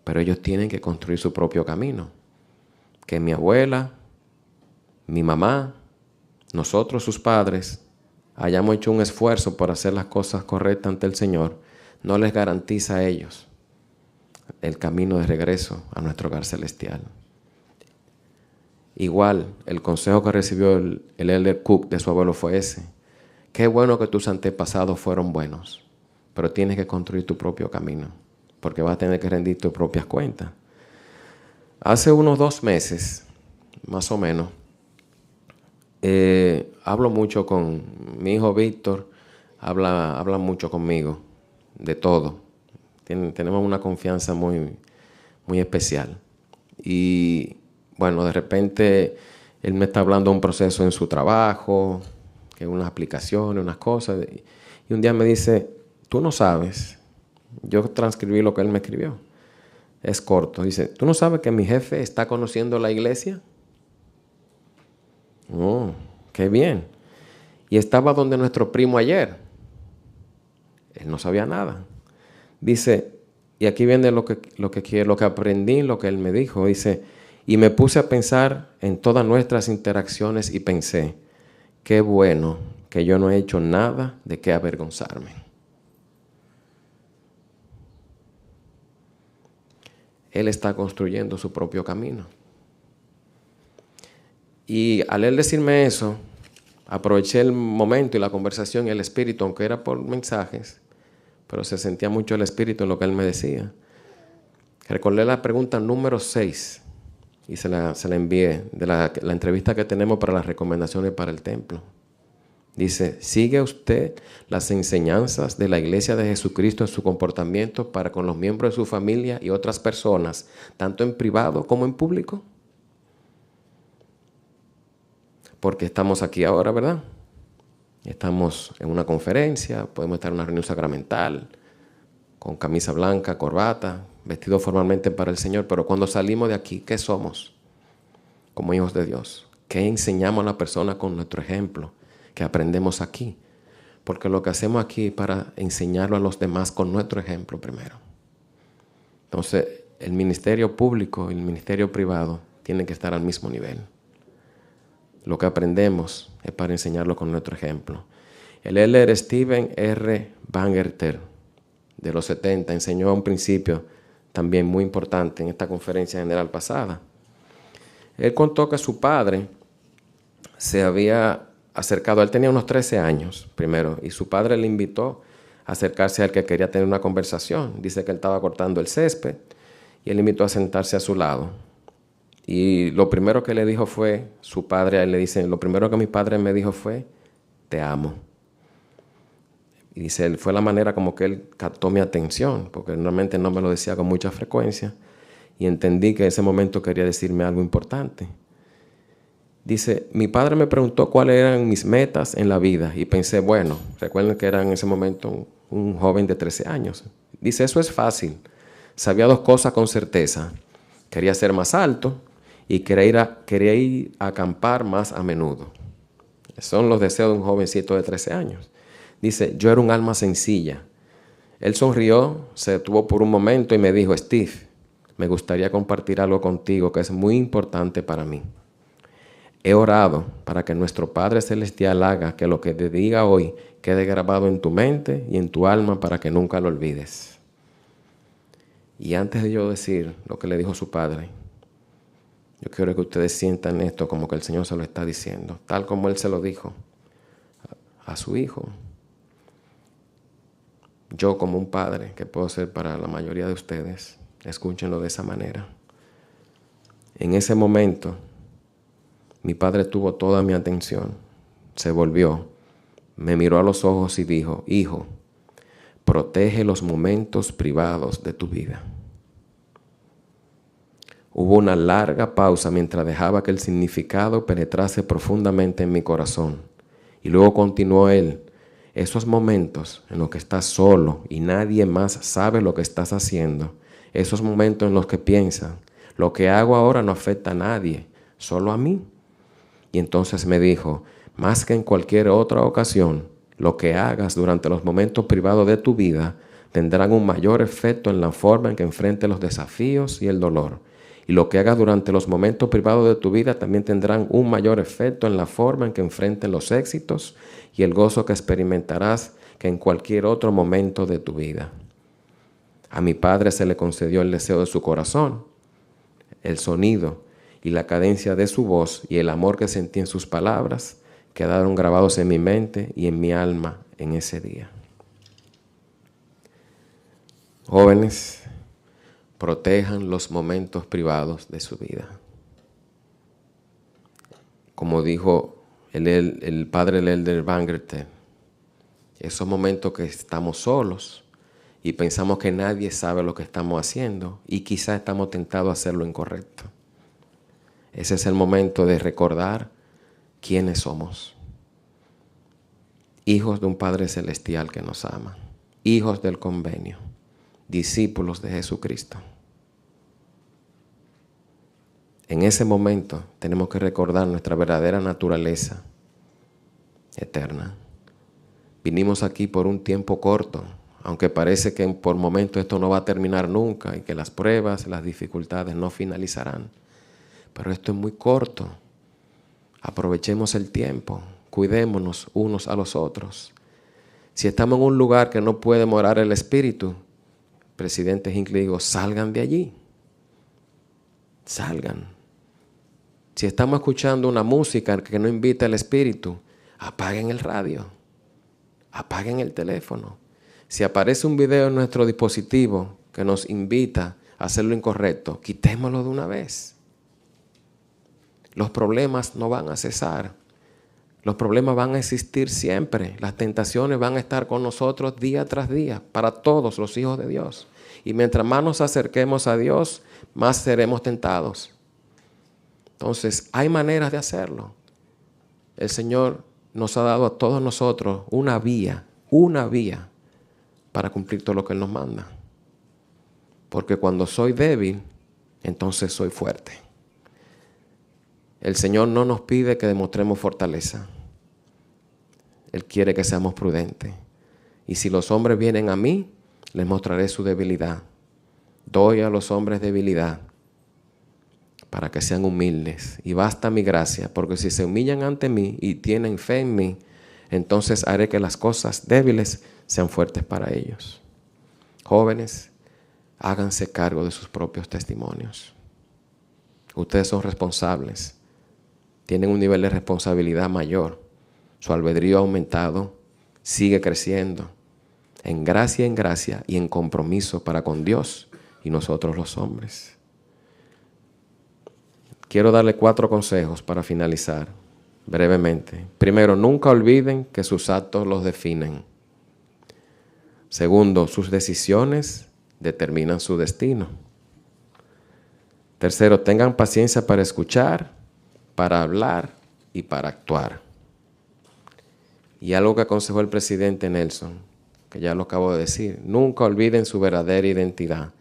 Pero ellos tienen que construir su propio camino. Que mi abuela, mi mamá, nosotros sus padres, hayamos hecho un esfuerzo por hacer las cosas correctas ante el Señor, no les garantiza a ellos el camino de regreso a nuestro hogar celestial. Igual, el consejo que recibió el Elder Cook de su abuelo fue ese. Qué bueno que tus antepasados fueron buenos, pero tienes que construir tu propio camino, porque vas a tener que rendir tus propias cuentas. Hace unos 2 meses, más o menos, hablo mucho con mi hijo Víctor, habla mucho conmigo de todo. Tenemos una confianza muy, muy especial. Y bueno, de repente él me está hablando de un proceso en su trabajo, que unas aplicaciones, unas cosas. Y un día me dice, tú no sabes. Yo transcribí lo que él me escribió. Es corto. Dice, ¿tú no sabes que mi jefe está conociendo la iglesia? Oh, qué bien. Y estaba donde nuestro primo ayer. Él no sabía nada. Dice, y aquí viene lo que aprendí, lo que él me dijo. Dice, y me puse a pensar en todas nuestras interacciones y pensé, qué bueno que yo no he hecho nada de qué avergonzarme. Él está construyendo su propio camino. Y al él decirme eso, aproveché el momento y la conversación y el espíritu, aunque era por mensajes, pero se sentía mucho el espíritu en lo que él me decía. Recordé la pregunta número 6 y se la envié de la entrevista que tenemos para las recomendaciones para el templo. Dice, ¿sigue usted las enseñanzas de la Iglesia de Jesucristo en su comportamiento para con los miembros de su familia y otras personas, tanto en privado como en público? Porque estamos aquí ahora, ¿verdad? Estamos en una conferencia, podemos estar en una reunión sacramental, con camisa blanca, corbata, vestido formalmente para el Señor, pero cuando salimos de aquí, ¿qué somos? Como hijos de Dios. ¿Qué enseñamos a la persona con nuestro ejemplo? Que aprendemos aquí, porque lo que hacemos aquí es para enseñarlo a los demás con nuestro ejemplo primero. Entonces, el ministerio público y el ministerio privado tienen que estar al mismo nivel. Lo que aprendemos es para enseñarlo con nuestro ejemplo. El Elder Stephen R. Bangerter, de los 70, enseñó un principio también muy importante en esta conferencia general pasada. Él contó que su padre se había acercado, él tenía unos 13 años primero, y su padre le invitó a acercarse al que quería tener una conversación. Dice que él estaba cortando el césped y él le invitó a sentarse a su lado. Y lo primero que le dijo fue, su padre, a él le dice, lo primero que mi padre me dijo fue, te amo. Y dice, fue la manera como que él captó mi atención, porque normalmente no me lo decía con mucha frecuencia, y entendí que en ese momento quería decirme algo importante. Dice, mi padre me preguntó cuáles eran mis metas en la vida y pensé, bueno, recuerden que era en ese momento un joven de 13 años. Dice, eso es fácil. Sabía 2 cosas con certeza. Quería ser más alto y quería ir a acampar más a menudo. Son los deseos de un jovencito de 13 años. Dice, yo era un alma sencilla. Él sonrió, se detuvo por un momento y me dijo, Steve, me gustaría compartir algo contigo que es muy importante para mí. He orado para que nuestro Padre Celestial haga que lo que te diga hoy quede grabado en tu mente y en tu alma para que nunca lo olvides. Y antes de yo decir lo que le dijo su padre, yo quiero que ustedes sientan esto como que el Señor se lo está diciendo, tal como Él se lo dijo a su hijo. Yo, como un padre que puedo ser para la mayoría de ustedes, escúchenlo de esa manera. En ese momento, mi padre tuvo toda mi atención, se volvió, me miró a los ojos y dijo: hijo, protege los momentos privados de tu vida. Hubo una larga pausa mientras dejaba que el significado penetrase profundamente en mi corazón. Y luego continuó él: esos momentos en los que estás solo y nadie más sabe lo que estás haciendo, esos momentos en los que piensas, lo que hago ahora no afecta a nadie, solo a mí. Y entonces me dijo: más que en cualquier otra ocasión, lo que hagas durante los momentos privados de tu vida tendrán un mayor efecto en la forma en que enfrentes los desafíos y el dolor. Y lo que hagas durante los momentos privados de tu vida también tendrán un mayor efecto en la forma en que enfrentes los éxitos y el gozo que experimentarás que en cualquier otro momento de tu vida. A mi padre se le concedió el deseo de su corazón, el sonido y la cadencia de su voz y el amor que sentí en sus palabras quedaron grabados en mi mente y en mi alma en ese día. Jóvenes, protejan los momentos privados de su vida. Como dijo el padre Elder Bangerter, esos momentos que estamos solos y pensamos que nadie sabe lo que estamos haciendo y quizás estamos tentados a hacer lo incorrecto. Ese es el momento de recordar quiénes somos. Hijos de un Padre Celestial que nos ama. Hijos del convenio. Discípulos de Jesucristo. En ese momento tenemos que recordar nuestra verdadera naturaleza eterna. Vinimos aquí por un tiempo corto, aunque parece que por momentos esto no va a terminar nunca y que las pruebas, las dificultades no finalizarán. Pero esto es muy corto. Aprovechemos el tiempo, cuidémonos unos a los otros. Si estamos en un lugar que no puede morar el Espíritu, presidente Hinckley dijo: salgan de allí. Salgan. Si estamos escuchando una música que no invita al Espíritu, apaguen el radio, apaguen el teléfono. Si aparece un video en nuestro dispositivo que nos invita a hacer lo incorrecto, quitémoslo de una vez. Los problemas no van a cesar. Los problemas van a existir siempre. Las tentaciones van a estar con nosotros día tras día para todos los hijos de Dios. Y mientras más nos acerquemos a Dios, más seremos tentados. Entonces, hay maneras de hacerlo. El Señor nos ha dado a todos nosotros una vía para cumplir todo lo que Él nos manda. Porque cuando soy débil, entonces soy fuerte. El Señor no nos pide que demostremos fortaleza. Él quiere que seamos prudentes. Y si los hombres vienen a mí, les mostraré su debilidad. Doy a los hombres debilidad para que sean humildes. Y basta mi gracia, porque si se humillan ante mí y tienen fe en mí, entonces haré que las cosas débiles sean fuertes para ellos. Jóvenes, háganse cargo de sus propios testimonios. Ustedes son responsables. Tienen un nivel de responsabilidad mayor. Su albedrío ha aumentado, sigue creciendo en gracia y en compromiso para con Dios y nosotros los hombres. Quiero darle 4 consejos para finalizar brevemente. Primero, nunca olviden que sus actos los definen. Segundo, sus decisiones determinan su destino. Tercero, tengan paciencia para escuchar, para hablar y para actuar. Y algo que aconsejó el presidente Nelson, que ya lo acabo de decir: nunca olviden su verdadera identidad,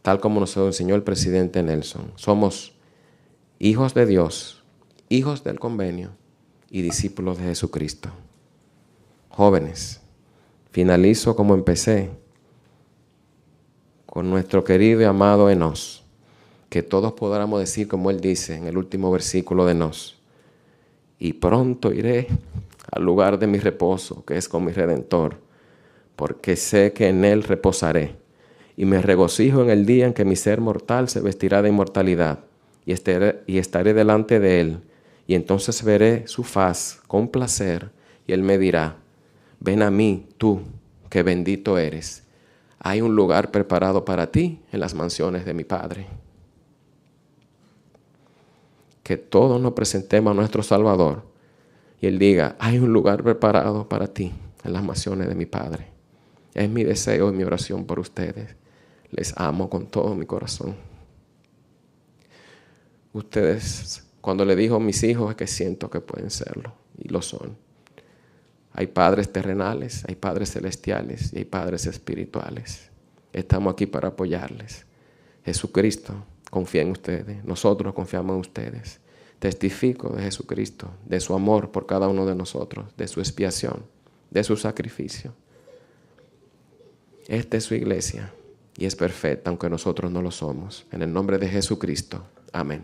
tal como nos enseñó el presidente Nelson. Somos hijos de Dios, hijos del convenio y discípulos de Jesucristo. Jóvenes, finalizo como empecé, con nuestro querido y amado Enos, que todos podamos decir como Él dice en el último versículo de Nos: y pronto iré al lugar de mi reposo, que es con mi Redentor, porque sé que en Él reposaré, y me regocijo en el día en que mi ser mortal se vestirá de inmortalidad, y estaré delante de Él, y entonces veré su faz con placer, y Él me dirá: ven a mí, tú, que bendito eres. Hay un lugar preparado para ti en las mansiones de mi Padre. Que todos nos presentemos a nuestro Salvador y Él diga: hay un lugar preparado para ti en las mansiones de mi Padre. Es mi deseo y mi oración por ustedes. Les amo con todo mi corazón. Ustedes, cuando le digo mis hijos, es que siento que pueden serlo, y lo son. Hay padres terrenales, hay padres celestiales y hay padres espirituales. Estamos aquí para apoyarles. Jesucristo confía en ustedes, nosotros confiamos en ustedes. Testifico de Jesucristo, de su amor por cada uno de nosotros, de su expiación, de su sacrificio. Esta es su iglesia y es perfecta, aunque nosotros no lo somos. En el nombre de Jesucristo. Amén.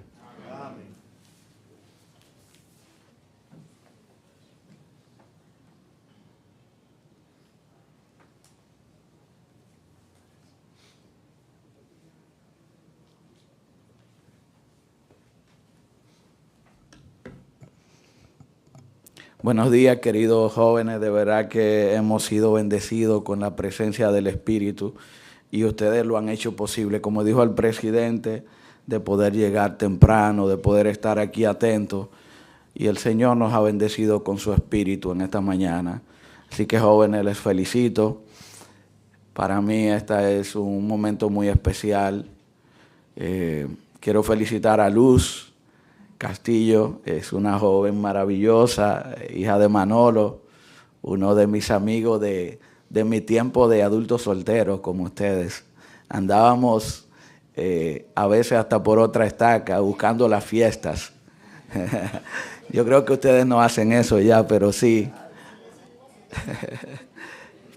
Buenos días, queridos jóvenes. De verdad que hemos sido bendecidos con la presencia del Espíritu y ustedes lo han hecho posible, como dijo el presidente, de poder llegar temprano, de poder estar aquí atentos. Y el Señor nos ha bendecido con su Espíritu en esta mañana. Así que, jóvenes, les felicito. Para mí este es un momento muy especial. Quiero felicitar a Luz Castillo, es una joven maravillosa, hija de Manolo, uno de mis amigos de mi tiempo de adultos solteros como ustedes. Andábamos a veces hasta por otra estaca buscando las fiestas. Yo creo que ustedes no hacen eso ya, pero sí.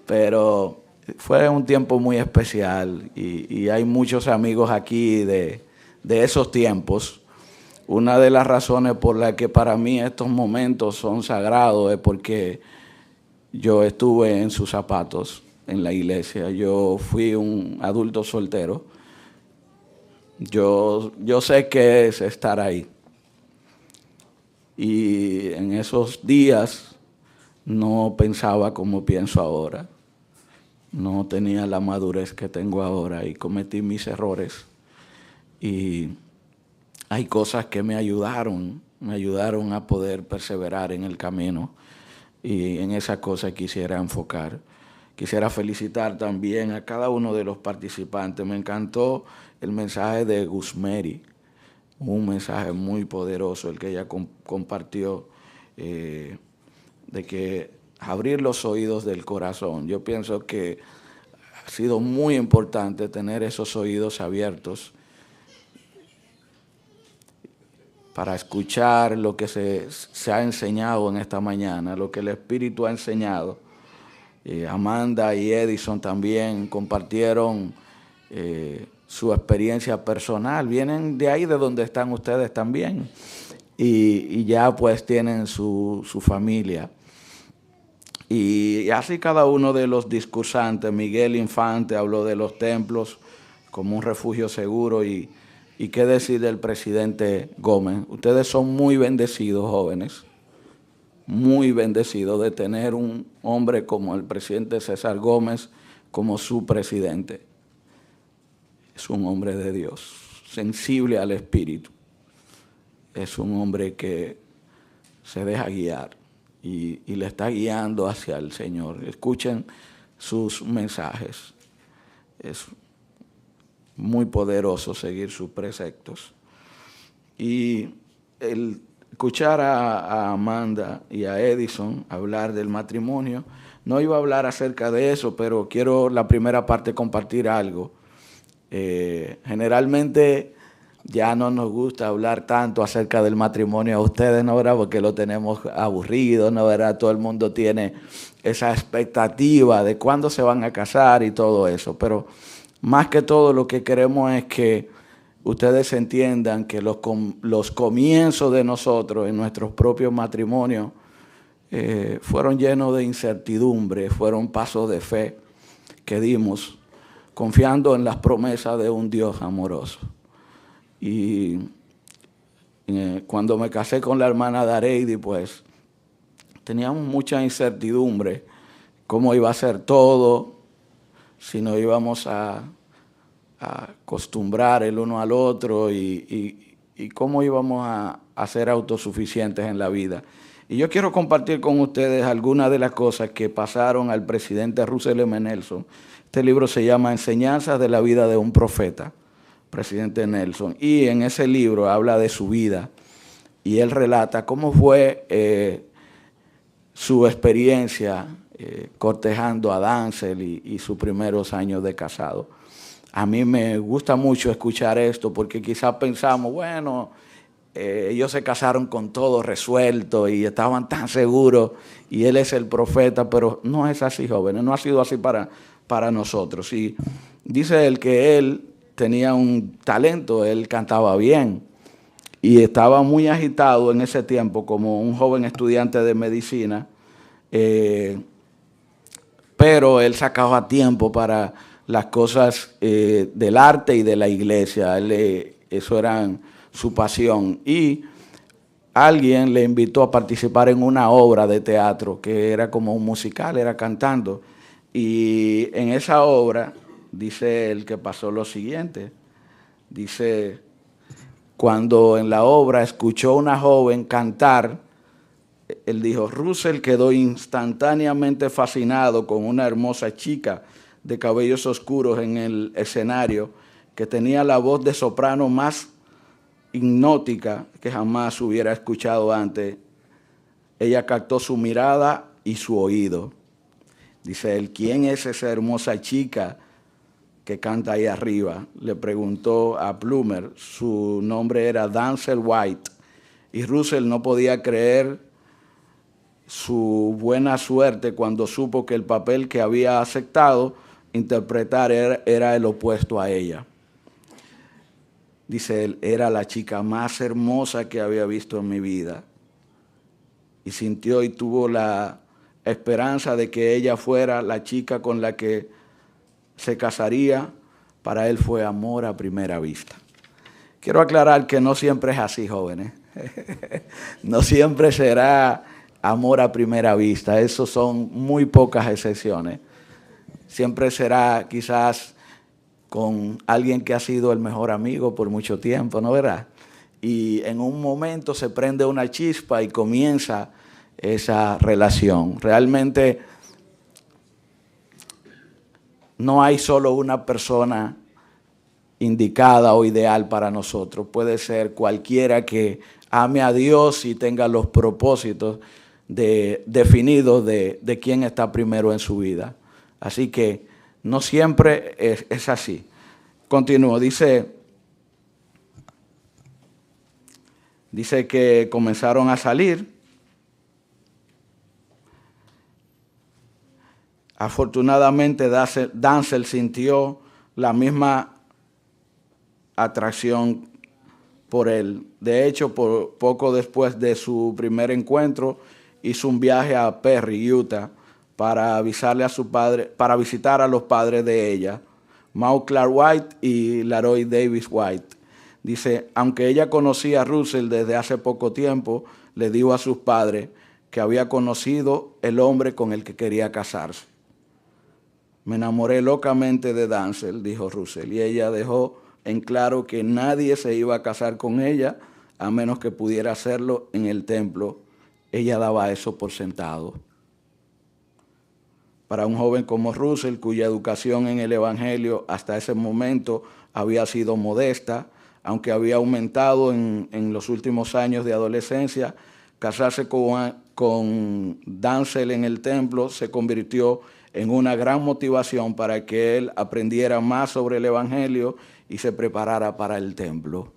Pero fue un tiempo muy especial y hay muchos amigos aquí de esos tiempos. Una de las razones por las que para mí estos momentos son sagrados es porque yo estuve en sus zapatos en la iglesia. Yo fui un adulto soltero. Yo sé qué es estar ahí. Y en esos días no pensaba como pienso ahora. No tenía la madurez que tengo ahora y cometí mis errores. Y hay cosas que me ayudaron a poder perseverar en el camino y en esa cosa quisiera enfocar. Quisiera felicitar también a cada uno de los participantes. Me encantó el mensaje de Guzmeri, un mensaje muy poderoso el que ella compartió, de que abrir los oídos del corazón. Yo pienso que ha sido muy importante tener esos oídos abiertos para escuchar lo que se ha enseñado en esta mañana, lo que el Espíritu ha enseñado. Amanda y Edison también compartieron su experiencia personal. Vienen de ahí de donde están ustedes también. Y ya pues tienen su familia. Y así cada uno de los discursantes. Miguel Infante habló de los templos como un refugio seguro y qué decir del presidente Gómez. Ustedes son muy bendecidos, jóvenes, muy bendecidos de tener un hombre como el presidente César Gómez como su presidente. Es un hombre de Dios, sensible al Espíritu. Es un hombre que se deja guiar y le está guiando hacia el Señor. Escuchen sus mensajes. Es muy poderoso seguir sus preceptos. Y el escuchar a Amanda y a Edison hablar del matrimonio, no iba a hablar acerca de eso, pero quiero la primera parte compartir algo. Generalmente ya no nos gusta hablar tanto acerca del matrimonio a ustedes, ¿no, verdad? Porque lo tenemos aburrido, ¿no, verdad? Todo el mundo tiene esa expectativa de cuándo se van a casar y todo eso, pero más que todo lo que queremos es que ustedes entiendan que los comienzos de nosotros en nuestros propios matrimonios fueron llenos de incertidumbre, fueron pasos de fe que dimos, confiando en las promesas de un Dios amoroso. Y cuando me casé con la hermana Dareidi, pues teníamos mucha incertidumbre, cómo iba a ser todo, si nos íbamos a acostumbrar el uno al otro y cómo íbamos a ser autosuficientes en la vida. Y yo quiero compartir con ustedes algunas de las cosas que pasaron al presidente Russell M. Nelson. Este libro se llama Enseñanzas de la vida de un profeta, presidente Nelson. Y en ese libro habla de su vida y él relata cómo fue su experiencia cortejando a Dancel y sus primeros años de casado. A mí me gusta mucho escuchar esto porque quizás pensamos, bueno, ellos se casaron con todo resuelto y estaban tan seguros y él es el profeta, pero no es así, jóvenes, no ha sido así para nosotros. Y dice él que él tenía un talento, él cantaba bien y estaba muy agitado en ese tiempo como un joven estudiante de medicina, pero él sacaba tiempo para las cosas del arte y de la iglesia, eso eran su pasión. Y alguien le invitó a participar en una obra de teatro que era como un musical, era cantando. Y en esa obra, dice él que pasó lo siguiente. Dice, cuando en la obra escuchó a una joven cantar, él dijo, Russell quedó instantáneamente fascinado con una hermosa chica de cabellos oscuros en el escenario que tenía la voz de soprano más hipnótica que jamás hubiera escuchado antes. Ella captó su mirada y su oído. Dice él, ¿quién es esa hermosa chica que canta ahí arriba? Le preguntó a Plummer, su nombre era Dancel White, y Russell no podía creer su buena suerte cuando supo que el papel que había aceptado interpretar era el opuesto a ella. Dice él, era la chica más hermosa que había visto en mi vida. Y sintió y tuvo la esperanza de que ella fuera la chica con la que se casaría. Para él fue amor a primera vista. Quiero aclarar que no siempre es así, jóvenes. No siempre será amor a primera vista. Eso son muy pocas excepciones. Siempre será quizás con alguien que ha sido el mejor amigo por mucho tiempo, ¿no verdad? Y en un momento se prende una chispa y comienza esa relación. Realmente no hay solo una persona indicada o ideal para nosotros. Puede ser cualquiera que ame a Dios y tenga los propósitos definidos de quién está primero en su vida. Así que no siempre es así. Continúo, dice que comenzaron a salir. Afortunadamente, Dancel sintió la misma atracción por él. De hecho, poco después de su primer encuentro, hizo un viaje a Perry, Utah, para avisarle a su padre, para visitar a los padres de ella, Maud Clark White y Laroy Davis White. Dice, aunque ella conocía a Russell desde hace poco tiempo, le dijo a sus padres que había conocido el hombre con el que quería casarse. Me enamoré locamente de Dancel, dijo Russell, y ella dejó en claro que nadie se iba a casar con ella a menos que pudiera hacerlo en el templo. Ella daba eso por sentado. Para un joven como Russell, cuya educación en el Evangelio hasta ese momento había sido modesta, aunque había aumentado en los últimos años de adolescencia, casarse con Dancel en el templo se convirtió en una gran motivación para que él aprendiera más sobre el Evangelio y se preparara para el templo.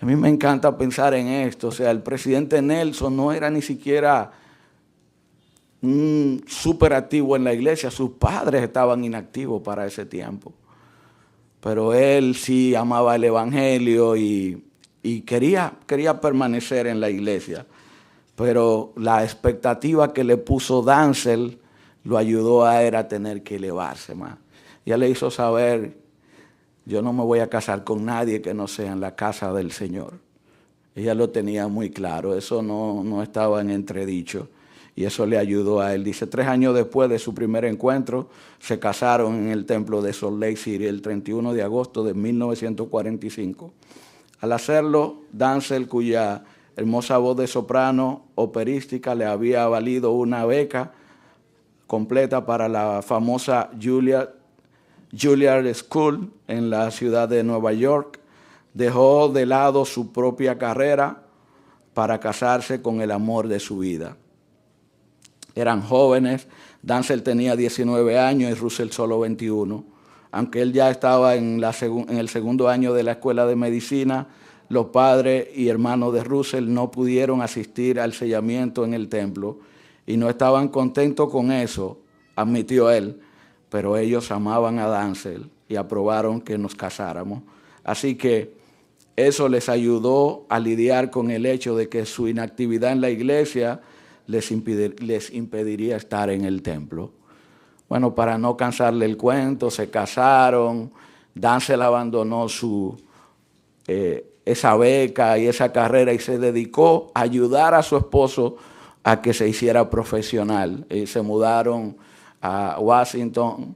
A mí me encanta pensar en esto, o sea, el presidente Nelson no era ni siquiera súper activo en la iglesia, sus padres estaban inactivos para ese tiempo. pero él sí amaba el Evangelio y quería permanecer en la iglesia. Pero la expectativa que le puso Dancel lo ayudó a él a tener que elevarse más. Ya le hizo saber, yo no me voy a casar con nadie que no sea en la casa del Señor. Ella lo tenía muy claro, eso no estaba en entredicho. Y eso le ayudó a él. Dice, 3 años después de su primer encuentro, se casaron en el templo de Salt Lake City el 31 de agosto de 1945. Al hacerlo, Dancel, cuya hermosa voz de soprano operística le había valido una beca completa para la famosa Juilliard School en la ciudad de Nueva York, dejó de lado su propia carrera para casarse con el amor de su vida. Eran jóvenes, Dancel tenía 19 años y Russell solo 21. Aunque él ya estaba en el segundo año de la escuela de medicina, los padres y hermanos de Russell no pudieron asistir al sellamiento en el templo y no estaban contentos con eso, admitió él, pero ellos amaban a Dancel y aprobaron que nos casáramos. Así que eso les ayudó a lidiar con el hecho de que su inactividad en la iglesia les impediría estar en el templo. Bueno, para no cansarle el cuento, se casaron, Dancel abandonó esa beca y esa carrera y se dedicó a ayudar a su esposo a que se hiciera profesional. Se mudaron a Washington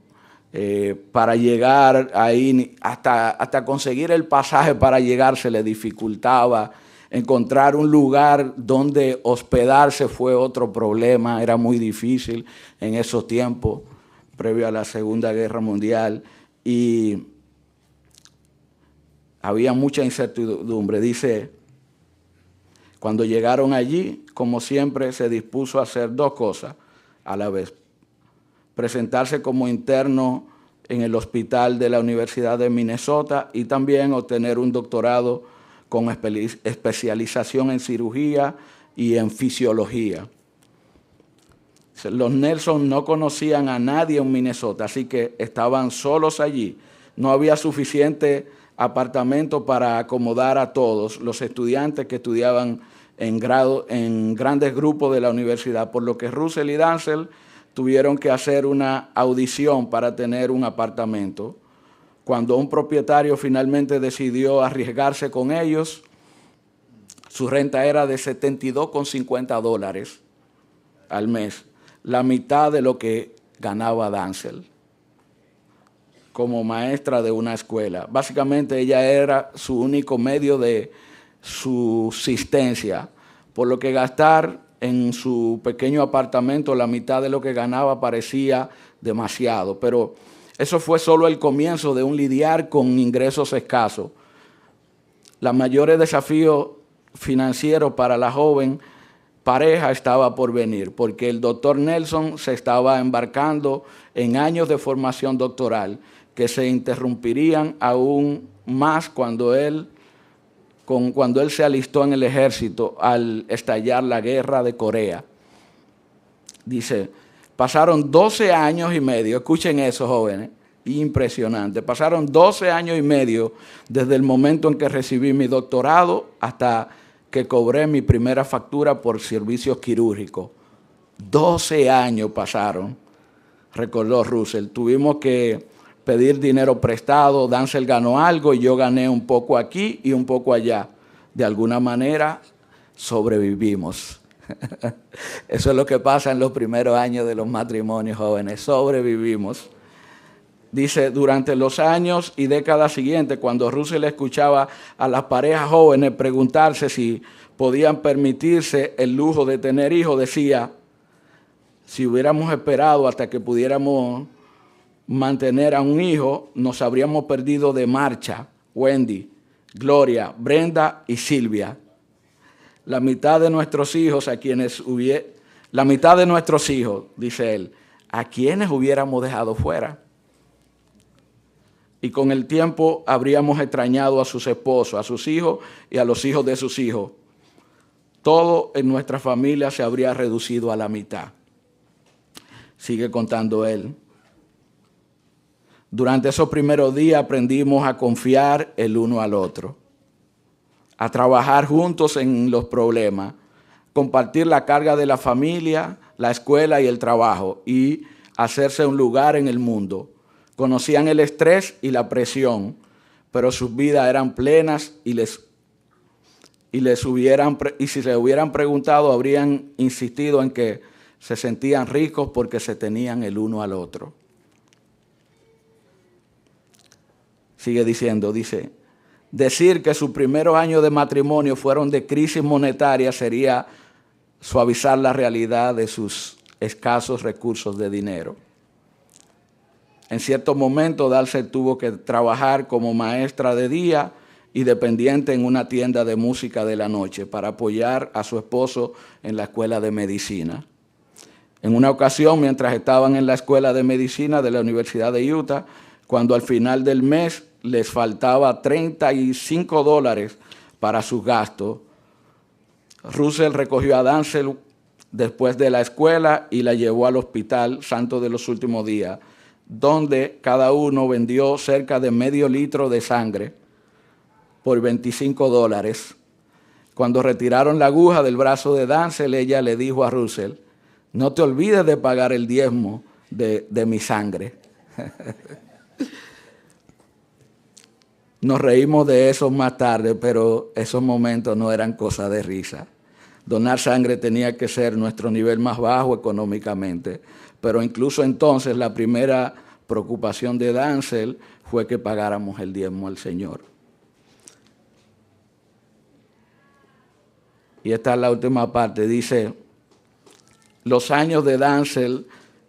para llegar ahí, hasta conseguir el pasaje para llegar se le dificultaba. Encontrar un lugar donde hospedarse fue otro problema, era muy difícil en esos tiempos, previo a la Segunda Guerra Mundial, y había mucha incertidumbre. Dice, cuando llegaron allí, como siempre, se dispuso a hacer 2 cosas a la vez. Presentarse como interno en el hospital de la Universidad de Minnesota y también obtener un doctorado con especialización en cirugía y en fisiología. Los Nelson no conocían a nadie en Minnesota, así que estaban solos allí. No había suficiente apartamento para acomodar a todos los estudiantes que estudiaban en grandes grupos de la universidad, por lo que Russell y Dancel tuvieron que hacer una audición para tener un apartamento. Cuando un propietario finalmente decidió arriesgarse con ellos, su renta era de $72,50 al mes, la mitad de lo que ganaba Dancel como maestra de una escuela. Básicamente ella era su único medio de subsistencia, por lo que gastar en su pequeño apartamento la mitad de lo que ganaba parecía demasiado, pero eso fue solo el comienzo de un lidiar con ingresos escasos. Los mayores desafíos financieros para la joven pareja estaba por venir, porque el doctor Nelson se estaba embarcando en años de formación doctoral que se interrumpirían aún más cuando él se alistó en el ejército al estallar la guerra de Corea. Dice, pasaron 12 años y medio, escuchen eso, jóvenes, impresionante. Pasaron 12 años y medio desde el momento en que recibí mi doctorado hasta que cobré mi primera factura por servicios quirúrgicos. 12 años pasaron, recordó Russell. Tuvimos que pedir dinero prestado, Dancel ganó algo y yo gané un poco aquí y un poco allá. De alguna manera sobrevivimos. Eso es lo que pasa en los primeros años de los matrimonios, jóvenes, sobrevivimos. Dice, durante los años y décadas siguientes, cuando Russell escuchaba a las parejas jóvenes preguntarse si podían permitirse el lujo de tener hijos, decía, si hubiéramos esperado hasta que pudiéramos mantener a un hijo, nos habríamos perdido de Marcha, Wendy, Gloria, Brenda y Silvia. La mitad de nuestros hijos, dice él, a quienes hubiéramos dejado fuera. Y con el tiempo habríamos extrañado a sus esposos, a sus hijos y a los hijos de sus hijos. Todo en nuestra familia se habría reducido a la mitad. Sigue contando él. Durante esos primeros días aprendimos a confiar el uno al otro, a trabajar juntos en los problemas, compartir la carga de la familia, la escuela y el trabajo y hacerse un lugar en el mundo. Conocían el estrés y la presión, pero sus vidas eran plenas y si se hubieran preguntado, habrían insistido en que se sentían ricos porque se tenían el uno al otro. Sigue diciendo, dice, decir que sus primeros años de matrimonio fueron de crisis monetaria sería suavizar la realidad de sus escasos recursos de dinero. En cierto momento, Darcel tuvo que trabajar como maestra de día y dependiente en una tienda de música de la noche para apoyar a su esposo en la escuela de medicina. En una ocasión, mientras estaban en la escuela de medicina de la Universidad de Utah, cuando al final del mes les faltaba $35 para sus gastos, Russell recogió a Darcel después de la escuela y la llevó al Hospital Santo de los Últimos Días, donde cada uno vendió cerca de medio litro de sangre por $25. Cuando retiraron la aguja del brazo de Darcel, ella le dijo a Russell, no te olvides de pagar el diezmo de mi sangre. Nos reímos de eso más tarde, pero esos momentos no eran cosa de risa. Donar sangre tenía que ser nuestro nivel más bajo económicamente, pero incluso entonces la primera preocupación de Darcel fue que pagáramos el diezmo al Señor. Y esta es la última parte, dice, los años de Darcel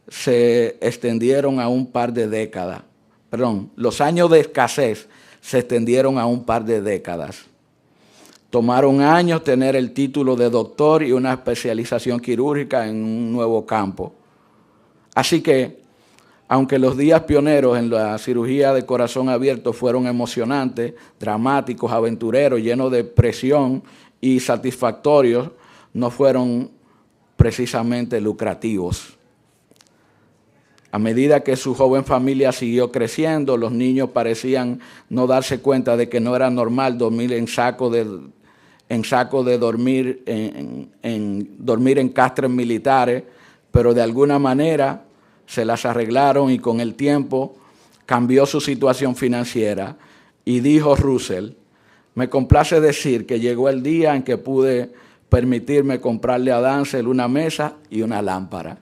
se extendieron a un par de décadas. Perdón, los años de escasez se extendieron a un par de décadas. Tomaron años tener el título de doctor y una especialización quirúrgica en un nuevo campo. Así que, aunque los días pioneros en la cirugía de corazón abierto fueron emocionantes, dramáticos, aventureros, llenos de presión y satisfactorios, no fueron precisamente lucrativos. A medida que su joven familia siguió creciendo, los niños parecían no darse cuenta de que no era normal dormir dormir en castres militares, pero de alguna manera se las arreglaron y con el tiempo cambió su situación financiera. Y dijo Russell, me complace decir que llegó el día en que pude permitirme comprarle a Darcel una mesa y una lámpara.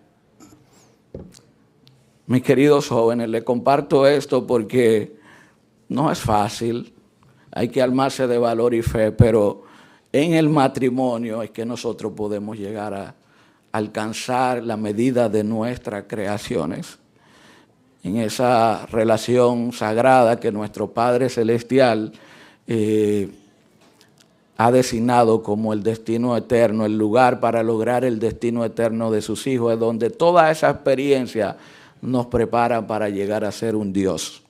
Mis queridos jóvenes, les comparto esto porque no es fácil, hay que armarse de valor y fe, pero en el matrimonio es que nosotros podemos llegar a alcanzar la medida de nuestras creaciones. En esa relación sagrada que nuestro Padre Celestial ha designado como el destino eterno, el lugar para lograr el destino eterno de sus hijos, es donde toda esa experiencia nos prepara para llegar a ser un Dios.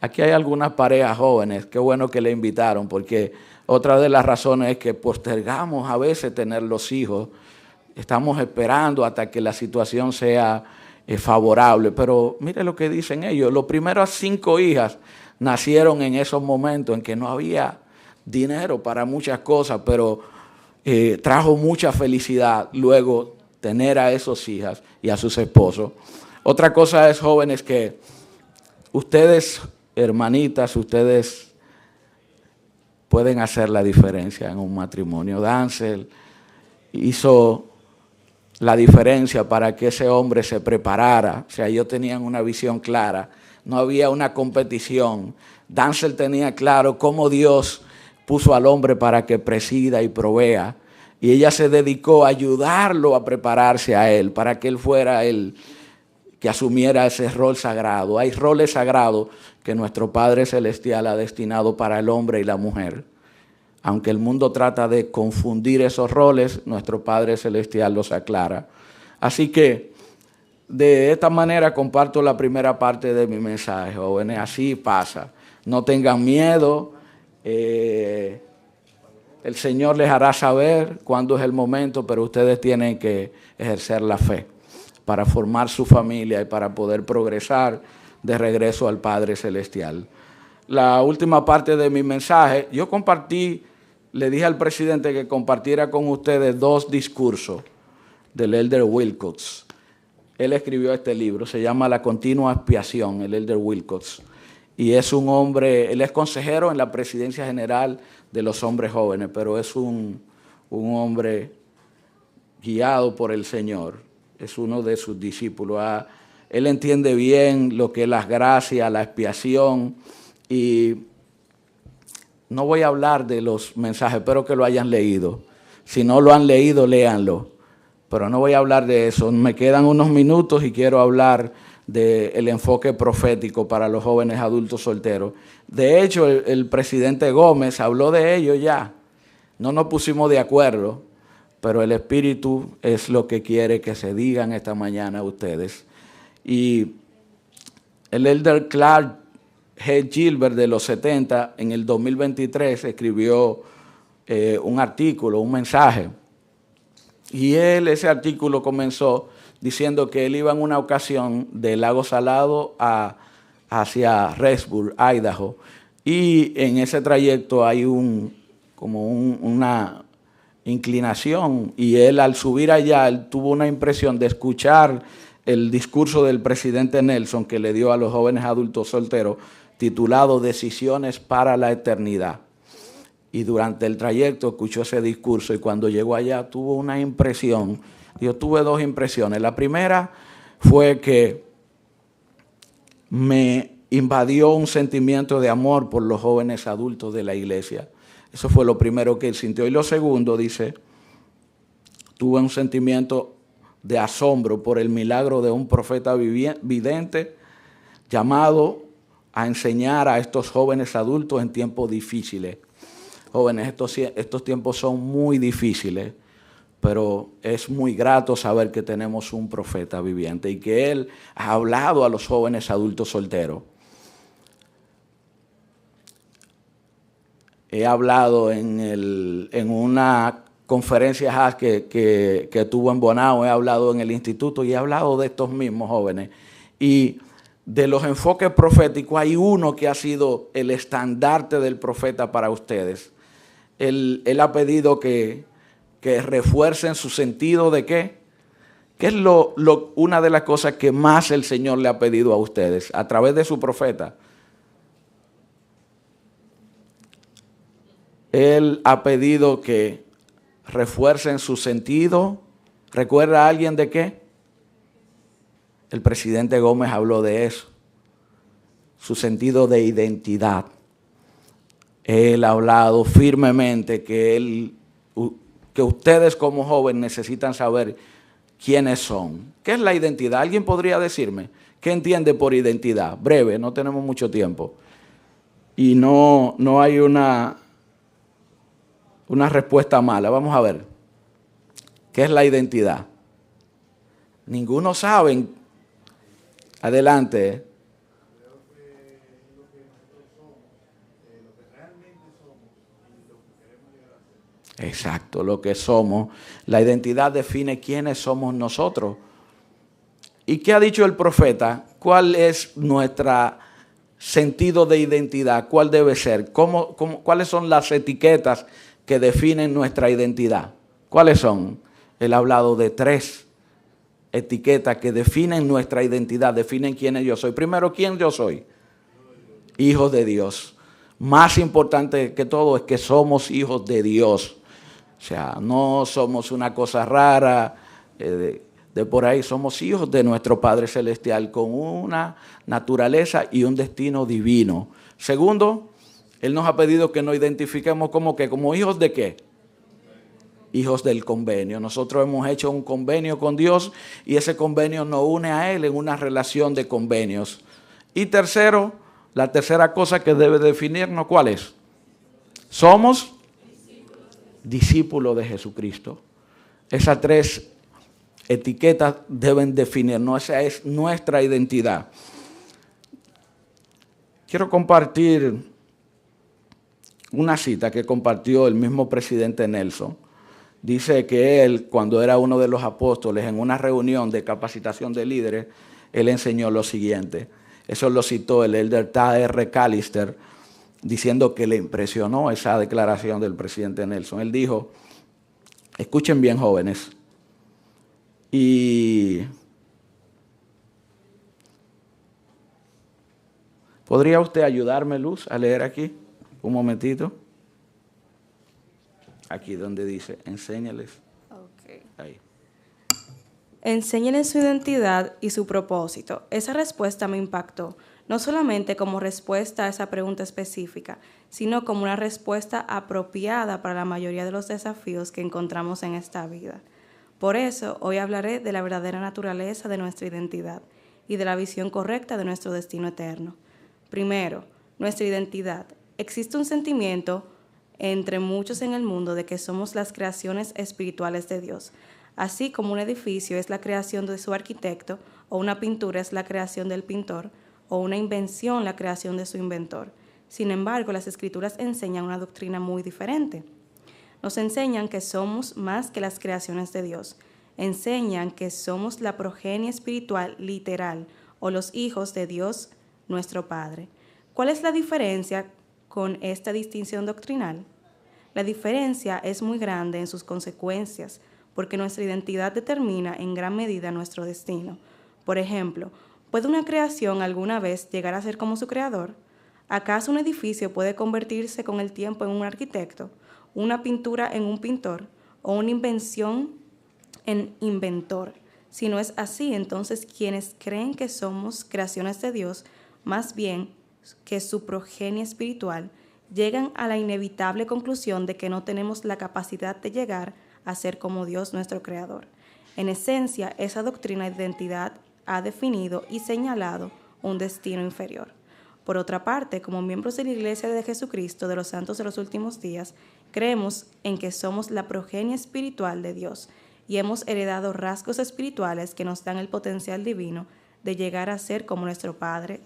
Aquí hay algunas parejas jóvenes, qué bueno que le invitaron, porque otra de las razones es que postergamos a veces tener los hijos, estamos esperando hasta que la situación sea favorable, pero mire lo que dicen ellos, las primeras 5 hijas nacieron en esos momentos en que no había dinero para muchas cosas, pero trajo mucha felicidad luego tener a esas hijas y a sus esposos. Otra cosa es, jóvenes, que ustedes, hermanitas, ustedes pueden hacer la diferencia en un matrimonio. Darcel hizo la diferencia para que ese hombre se preparara. O sea, ellos tenían una visión clara, no había una competición. Darcel tenía claro cómo Dios puso al hombre para que presida y provea. Y ella se dedicó a ayudarlo a prepararse a él, para que él fuera el que asumiera ese rol sagrado. Hay roles sagrados que nuestro Padre Celestial ha destinado para el hombre y la mujer. Aunque el mundo trata de confundir esos roles, nuestro Padre Celestial los aclara. Así que, de esta manera comparto la primera parte de mi mensaje, jóvenes. Así pasa. No tengan miedo. El Señor les hará saber cuándo es el momento, pero ustedes tienen que ejercer la fe. para formar su familia y para poder progresar de regreso al Padre Celestial. La última parte de mi mensaje, yo compartí, le dije al presidente que compartiera con ustedes 2 discursos del Elder Wilcox. Él escribió este libro, se llama La Continua Expiación, el Elder Wilcox. Y es un hombre, él es consejero en la Presidencia General de los Hombres Jóvenes, pero es un hombre guiado por el Señor. Es uno de sus discípulos. Él entiende bien lo que es las gracias, la expiación. Y no voy a hablar de los mensajes, espero que lo hayan leído. Si no lo han leído, léanlo. Pero no voy a hablar de eso. Me quedan unos minutos y quiero hablar del enfoque profético para los jóvenes adultos solteros. De hecho, el presidente Gómez habló de ello ya. No nos pusimos de acuerdo, pero el Espíritu es lo que quiere que se digan esta mañana a ustedes. Y el Elder Clark G. Gilbert de los 70, en el 2023, escribió un artículo, un mensaje. Y ese artículo comenzó diciendo que él iba en una ocasión del Lago Salado hacia Rexburg, Idaho. Y en ese trayecto hay una inclinación. Y él, al subir allá, él tuvo una impresión de escuchar el discurso del presidente Nelson que le dio a los jóvenes adultos solteros, titulado Decisiones para la Eternidad. Y durante el trayecto escuchó ese discurso y cuando llegó allá tuvo una impresión. Yo tuve 2 impresiones. La primera fue que me invadió un sentimiento de amor por los jóvenes adultos de la iglesia. Eso fue lo primero que él sintió. Y lo segundo, dice, tuve un sentimiento de asombro por el milagro de un profeta vidente llamado a enseñar a estos jóvenes adultos en tiempos difíciles. Jóvenes, estos tiempos son muy difíciles, pero es muy grato saber que tenemos un profeta viviente y que él ha hablado a los jóvenes adultos solteros. He hablado en una conferencia que tuvo en Bonao, he hablado en el instituto y he hablado de estos mismos jóvenes. Y de los enfoques proféticos hay uno que ha sido el estandarte del profeta para ustedes. Él ha pedido que refuercen su sentido de qué. ¿Qué es una de las cosas que más el Señor le ha pedido a ustedes a través de su profeta? Él ha pedido que refuercen su sentido. ¿Recuerda a alguien de qué? El presidente Gómez habló de eso. Su sentido de identidad. Él ha hablado firmemente que ustedes como jóvenes necesitan saber quiénes son. ¿Qué es la identidad? ¿Alguien podría decirme qué entiende por identidad? Breve, no tenemos mucho tiempo. Y no hay una respuesta mala. Vamos a ver. ¿Qué es la identidad? Ninguno sabe. Adelante. Exacto, lo que somos. La identidad define quiénes somos nosotros. ¿Y qué ha dicho el profeta? ¿Cuál es nuestro sentido de identidad? ¿Cuál debe ser? ¿Cuáles son las etiquetas que definen nuestra identidad? ¿Cuáles son? Él ha hablado de 3 etiquetas que definen nuestra identidad, definen quiénes yo soy. Primero, ¿quién yo soy? Hijos de Dios. Más importante que todo es que somos hijos de Dios. O sea, no somos una cosa rara de por ahí, somos hijos de nuestro Padre Celestial con una naturaleza y un destino divino. Segundo, Él nos ha pedido que nos identifiquemos como hijos de ¿qué? Hijos del convenio. Nosotros hemos hecho un convenio con Dios y ese convenio nos une a Él en una relación de convenios. Y tercero, la tercera cosa que debe definirnos, ¿cuál es? Somos discípulos de Jesucristo. Esas 3 etiquetas deben definirnos. Esa es nuestra identidad. Quiero compartir una cita que compartió el mismo presidente Nelson. Dice que él, cuando era uno de los apóstoles, en una reunión de capacitación de líderes, él enseñó lo siguiente. Eso lo citó el elder T.R. Callister, diciendo que le impresionó esa declaración del presidente Nelson. Él dijo, escuchen bien, jóvenes, y ¿podría usted ayudarme, Luz, a leer aquí? Un momentito. Aquí donde dice, enséñales. Okay. Ahí. Enséñenle su identidad y su propósito. Esa respuesta me impactó, no solamente como respuesta a esa pregunta específica, sino como una respuesta apropiada para la mayoría de los desafíos que encontramos en esta vida. Por eso, hoy hablaré de la verdadera naturaleza de nuestra identidad y de la visión correcta de nuestro destino eterno. Primero, nuestra identidad. Existe un sentimiento entre muchos en el mundo de que somos las creaciones espirituales de Dios. Así como un edificio es la creación de su arquitecto, o una pintura es la creación del pintor, o una invención la creación de su inventor. Sin embargo, las Escrituras enseñan una doctrina muy diferente. Nos enseñan que somos más que las creaciones de Dios. Enseñan que somos la progenie espiritual literal, o los hijos de Dios, nuestro Padre. ¿Cuál es la diferencia con esta distinción doctrinal? La diferencia es muy grande en sus consecuencias, porque nuestra identidad determina en gran medida nuestro destino. Por ejemplo, ¿puede una creación alguna vez llegar a ser como su creador? ¿Acaso un edificio puede convertirse con el tiempo en un arquitecto, una pintura en un pintor o una invención en inventor? Si no es así, entonces quienes creen que somos creaciones de Dios, más bien que su progenie espiritual, llegan a la inevitable conclusión de que no tenemos la capacidad de llegar a ser como Dios nuestro Creador. En esencia, esa doctrina de identidad ha definido y señalado un destino inferior. Por otra parte, como miembros de la Iglesia de Jesucristo de los Santos de los Últimos Días, creemos en que somos la progenie espiritual de Dios y hemos heredado rasgos espirituales que nos dan el potencial divino de llegar a ser como nuestro Padre,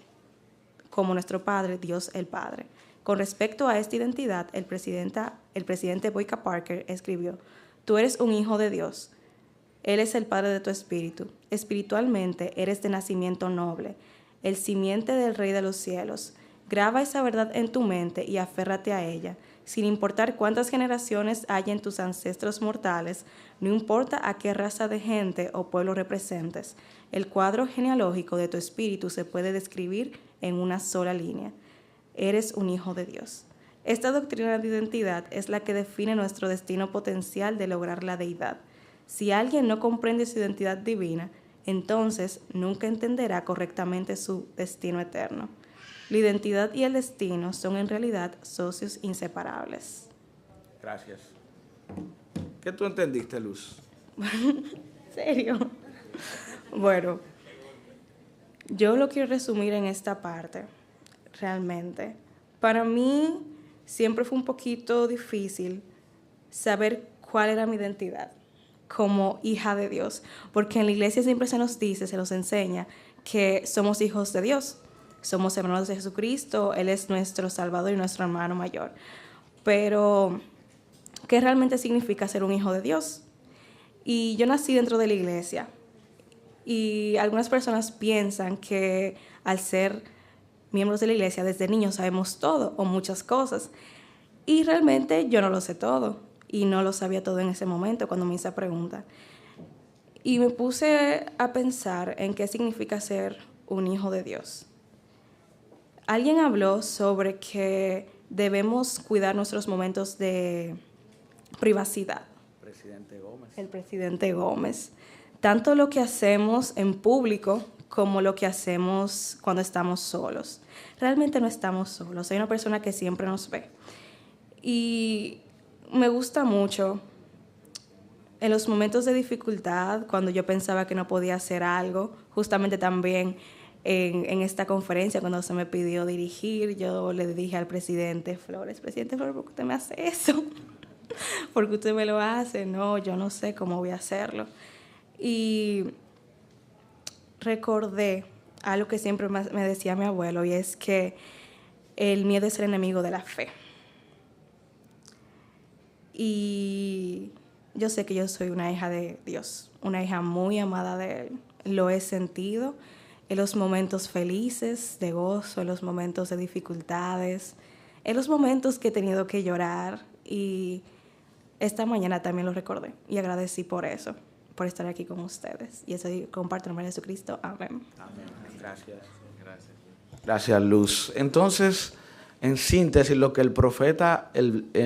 Dios el Padre. Con respecto a esta identidad, el presidente Boyka Parker escribió: tú eres un hijo de Dios. Él es el Padre de tu espíritu. Espiritualmente eres de nacimiento noble, el simiente del Rey de los cielos. Graba esa verdad en tu mente y aférrate a ella. Sin importar cuántas generaciones haya en tus ancestros mortales, no importa a qué raza de gente o pueblo representes, el cuadro genealógico de tu espíritu se puede describir en una sola línea. Eres un hijo de Dios. Esta doctrina de identidad es la que define nuestro destino potencial de lograr la deidad. Si alguien no comprende su identidad divina, entonces nunca entenderá correctamente su destino eterno. La identidad y el destino son en realidad socios inseparables. Gracias. ¿Qué tú entendiste, Luz? ¿En serio? Bueno, yo lo quiero resumir en esta parte, realmente. Para mí siempre fue un poquito difícil saber cuál era mi identidad como hija de Dios, porque en la iglesia siempre se nos dice, se nos enseña que somos hijos de Dios, somos hermanos de Jesucristo, Él es nuestro Salvador y nuestro hermano mayor. Pero, ¿qué realmente significa ser un hijo de Dios? Y yo nací dentro de la iglesia, y algunas personas piensan que al ser miembros de la iglesia desde niños sabemos todo o muchas cosas, y realmente yo no lo sé todo. Y no lo sabía todo en ese momento cuando me hice esa pregunta. Y me puse a pensar en qué significa ser un hijo de Dios. Alguien habló sobre que debemos cuidar nuestros momentos de privacidad. Presidente Gómez. El presidente Gómez. Tanto lo que hacemos en público como lo que hacemos cuando estamos solos. Realmente no estamos solos. Hay una persona que siempre nos ve. Y me gusta mucho en los momentos de dificultad, cuando yo pensaba que no podía hacer algo, justamente también en esta conferencia, cuando se me pidió dirigir, yo le dije al presidente Flores, presidente Flores, ¿por qué usted me hace eso? ¿Por qué usted me lo hace? No, yo no sé cómo voy a hacerlo. Y recordé algo que siempre me decía mi abuelo, y es que el miedo es el enemigo de la fe. Y yo sé que yo soy una hija de Dios, una hija muy amada de Él. Lo he sentido en los momentos felices, de gozo, en los momentos de dificultades, en los momentos que he tenido que llorar, y esta mañana también lo recordé y agradecí por eso, por estar aquí con ustedes. Y eso comparto en el nombre de Jesucristo. Amén. Amén. Gracias. Gracias, Luz. Entonces, en síntesis, lo que el profeta,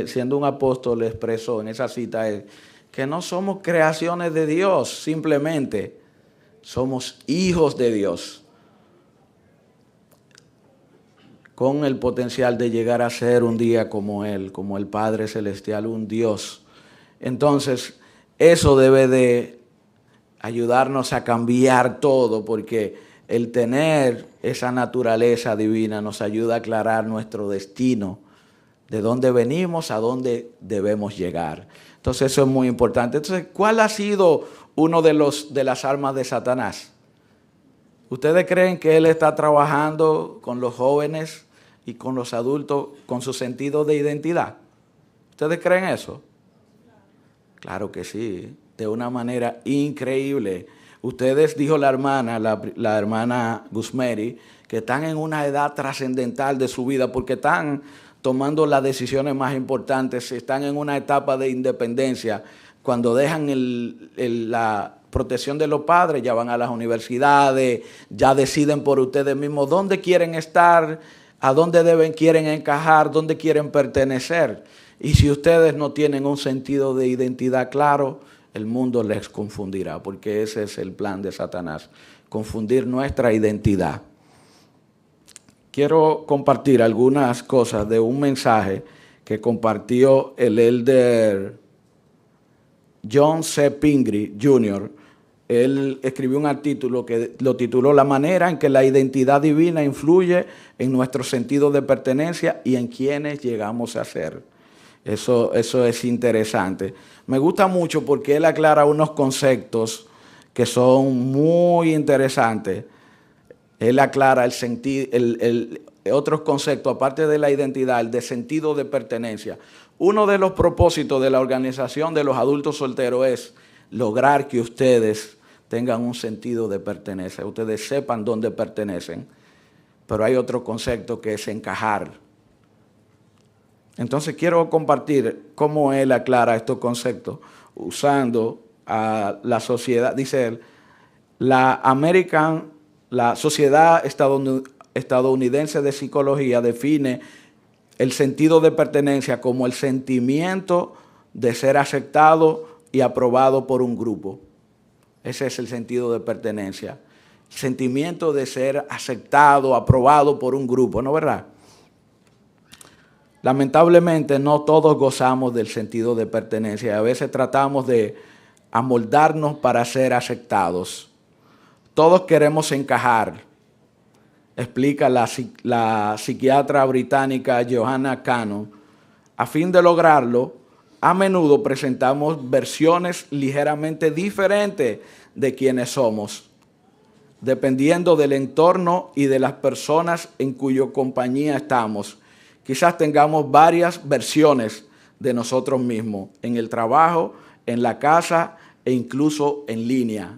siendo un apóstol, expresó en esa cita es que no somos creaciones de Dios, simplemente somos hijos de Dios, con el potencial de llegar a ser un día como Él, como el Padre Celestial, un Dios. Entonces, eso debe de ayudarnos a cambiar todo, porque el tener esa naturaleza divina nos ayuda a aclarar nuestro destino, de dónde venimos, a dónde debemos llegar. Entonces, eso es muy importante. Entonces, ¿cuál ha sido uno de las armas de Satanás? ¿Ustedes creen que él está trabajando con los jóvenes y con los adultos con su sentido de identidad? ¿Ustedes creen eso? Claro que sí, de una manera increíble. Ustedes, dijo la hermana Guzmeri, que están en una edad trascendental de su vida porque están tomando las decisiones más importantes, están en una etapa de independencia. Cuando dejan la protección de los padres, ya van a las universidades, ya deciden por ustedes mismos dónde quieren estar, a dónde quieren encajar, dónde quieren pertenecer. Y si ustedes no tienen un sentido de identidad claro, el mundo les confundirá, porque ese es el plan de Satanás, confundir nuestra identidad. Quiero compartir algunas cosas de un mensaje que compartió el elder John C. Pingree Jr. Él escribió un artículo que lo tituló La manera en que la identidad divina influye en nuestro sentido de pertenencia y en quienes llegamos a ser. Eso es interesante. Me gusta mucho porque él aclara unos conceptos que son muy interesantes. Él aclara otros conceptos, aparte de la identidad, el de sentido de pertenencia. Uno de los propósitos de la organización de los adultos solteros es lograr que ustedes tengan un sentido de pertenencia, ustedes sepan dónde pertenecen. Pero hay otro concepto que es encajar. Entonces quiero compartir cómo él aclara estos conceptos usando a la sociedad. Dice él, la Sociedad Estadounidense de Psicología define el sentido de pertenencia como el sentimiento de ser aceptado y aprobado por un grupo. Ese es el sentido de pertenencia. El sentimiento de ser aceptado, aprobado por un grupo, ¿no, verdad? Lamentablemente no todos gozamos del sentido de pertenencia. A veces tratamos de amoldarnos para ser aceptados. Todos queremos encajar, explica la psiquiatra británica Joanna Cannon. A fin de lograrlo, a menudo presentamos versiones ligeramente diferentes de quienes somos, dependiendo del entorno y de las personas en cuya compañía estamos. Quizás tengamos varias versiones de nosotros mismos, en el trabajo, en la casa e incluso en línea.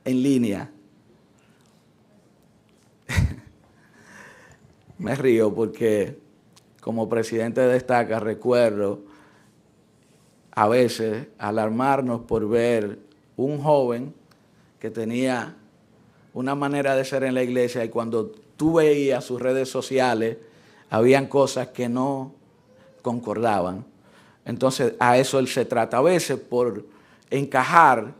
En línea. Me río porque como presidente de Destaca recuerdo a veces alarmarnos por ver un joven que tenía una manera de ser en la iglesia y cuando tú veías sus redes sociales, habían cosas que no concordaban. Entonces, a eso él se trata. A veces, por encajar,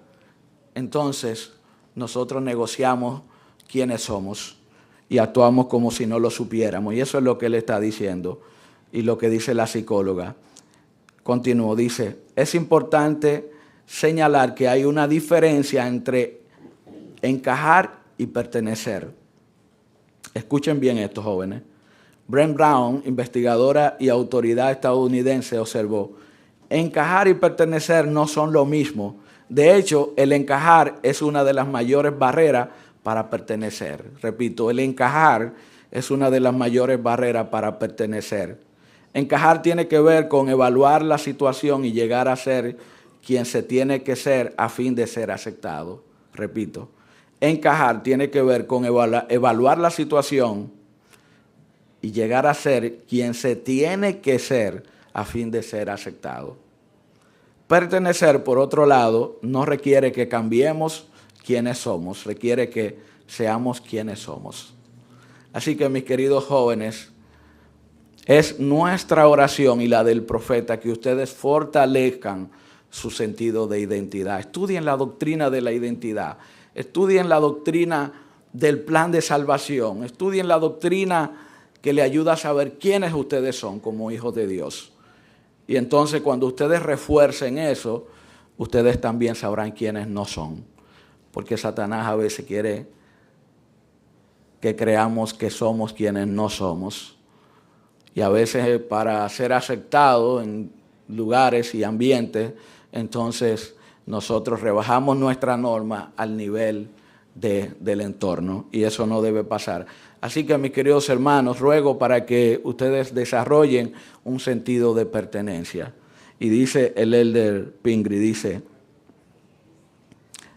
entonces, nosotros negociamos quiénes somos y actuamos como si no lo supiéramos. Y eso es lo que él está diciendo y lo que dice la psicóloga. Continúo, dice, es importante señalar que hay una diferencia entre encajar y pertenecer. Escuchen bien esto, jóvenes. Brent Brown, investigadora y autoridad estadounidense, observó, encajar y pertenecer no son lo mismo. De hecho, el encajar es una de las mayores barreras para pertenecer. Repito, el encajar es una de las mayores barreras para pertenecer. Encajar tiene que ver con evaluar la situación y llegar a ser quien se tiene que ser a fin de ser aceptado. Repito, encajar tiene que ver con evaluar la situación y llegar a ser quien se tiene que ser a fin de ser aceptado. Pertenecer, por otro lado, no requiere que cambiemos quienes somos, requiere que seamos quienes somos. Así que, mis queridos jóvenes, es nuestra oración y la del profeta que ustedes fortalezcan su sentido de identidad. Estudien la doctrina de la identidad, estudien la doctrina del plan de salvación, estudien la doctrina que le ayuda a saber quiénes ustedes son como hijos de Dios. Y entonces cuando ustedes refuercen eso, ustedes también sabrán quiénes no son. Porque Satanás a veces quiere que creamos que somos quienes no somos. Y a veces para ser aceptados en lugares y ambientes, entonces nosotros rebajamos nuestra norma al nivel del entorno. Y eso no debe pasar. Así que, mis queridos hermanos, ruego para que ustedes desarrollen un sentido de pertenencia. Y dice el elder Pingree, dice,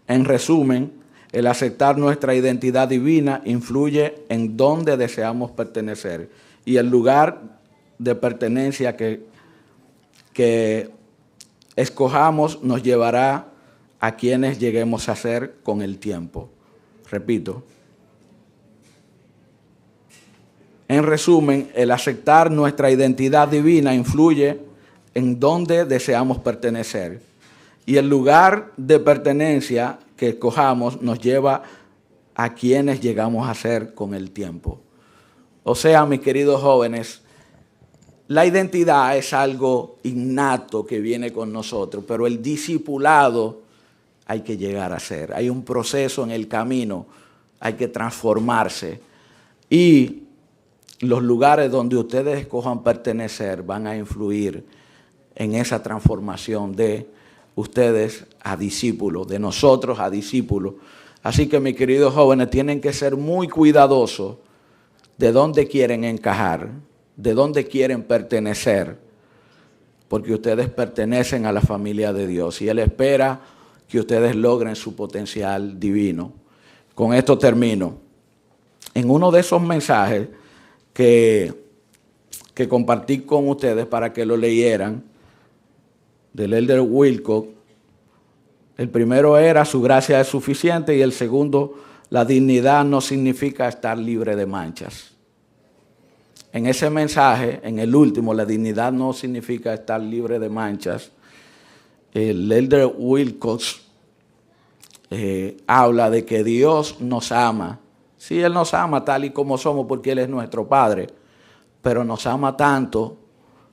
en resumen, el aceptar nuestra identidad divina influye en dónde deseamos pertenecer. Y el lugar de pertenencia que escojamos nos llevará a quienes lleguemos a ser con el tiempo. Repito. En resumen, el aceptar nuestra identidad divina influye en dónde deseamos pertenecer. Y el lugar de pertenencia que escojamos nos lleva a quienes llegamos a ser con el tiempo. O sea, mis queridos jóvenes, la identidad es algo innato que viene con nosotros, pero el discipulado hay que llegar a ser. Hay un proceso en el camino, hay que transformarse. Y los lugares donde ustedes escojan pertenecer van a influir en esa transformación de ustedes a discípulos, de nosotros a discípulos. Así que, mis queridos jóvenes, tienen que ser muy cuidadosos de dónde quieren encajar, de dónde quieren pertenecer, porque ustedes pertenecen a la familia de Dios y Él espera que ustedes logren su potencial divino. Con esto termino. En uno de esos mensajes que compartí con ustedes para que lo leyeran, del elder Wilcox, el primero era su gracia es suficiente y el segundo, la dignidad no significa estar libre de manchas. En ese mensaje, en el último, la dignidad no significa estar libre de manchas, el elder Wilcox habla de que Dios nos ama. Sí, Él nos ama tal y como somos porque Él es nuestro Padre, pero nos ama tanto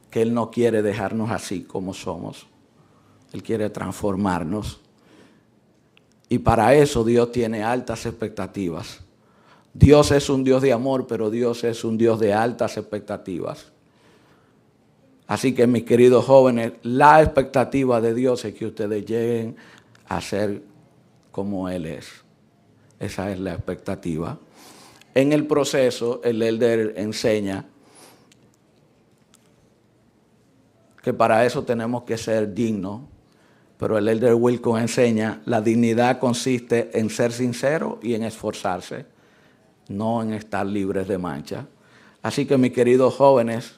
que Él no quiere dejarnos así como somos. Él quiere transformarnos. Y para eso Dios tiene altas expectativas. Dios es un Dios de amor, pero Dios es un Dios de altas expectativas. Así que, mis queridos jóvenes, la expectativa de Dios es que ustedes lleguen a ser como Él es. Esa es la expectativa. En el proceso, el elder enseña que para eso tenemos que ser dignos, pero el elder Wilcox enseña la dignidad consiste en ser sincero y en esforzarse, no en estar libres de mancha. Así que, mis queridos jóvenes,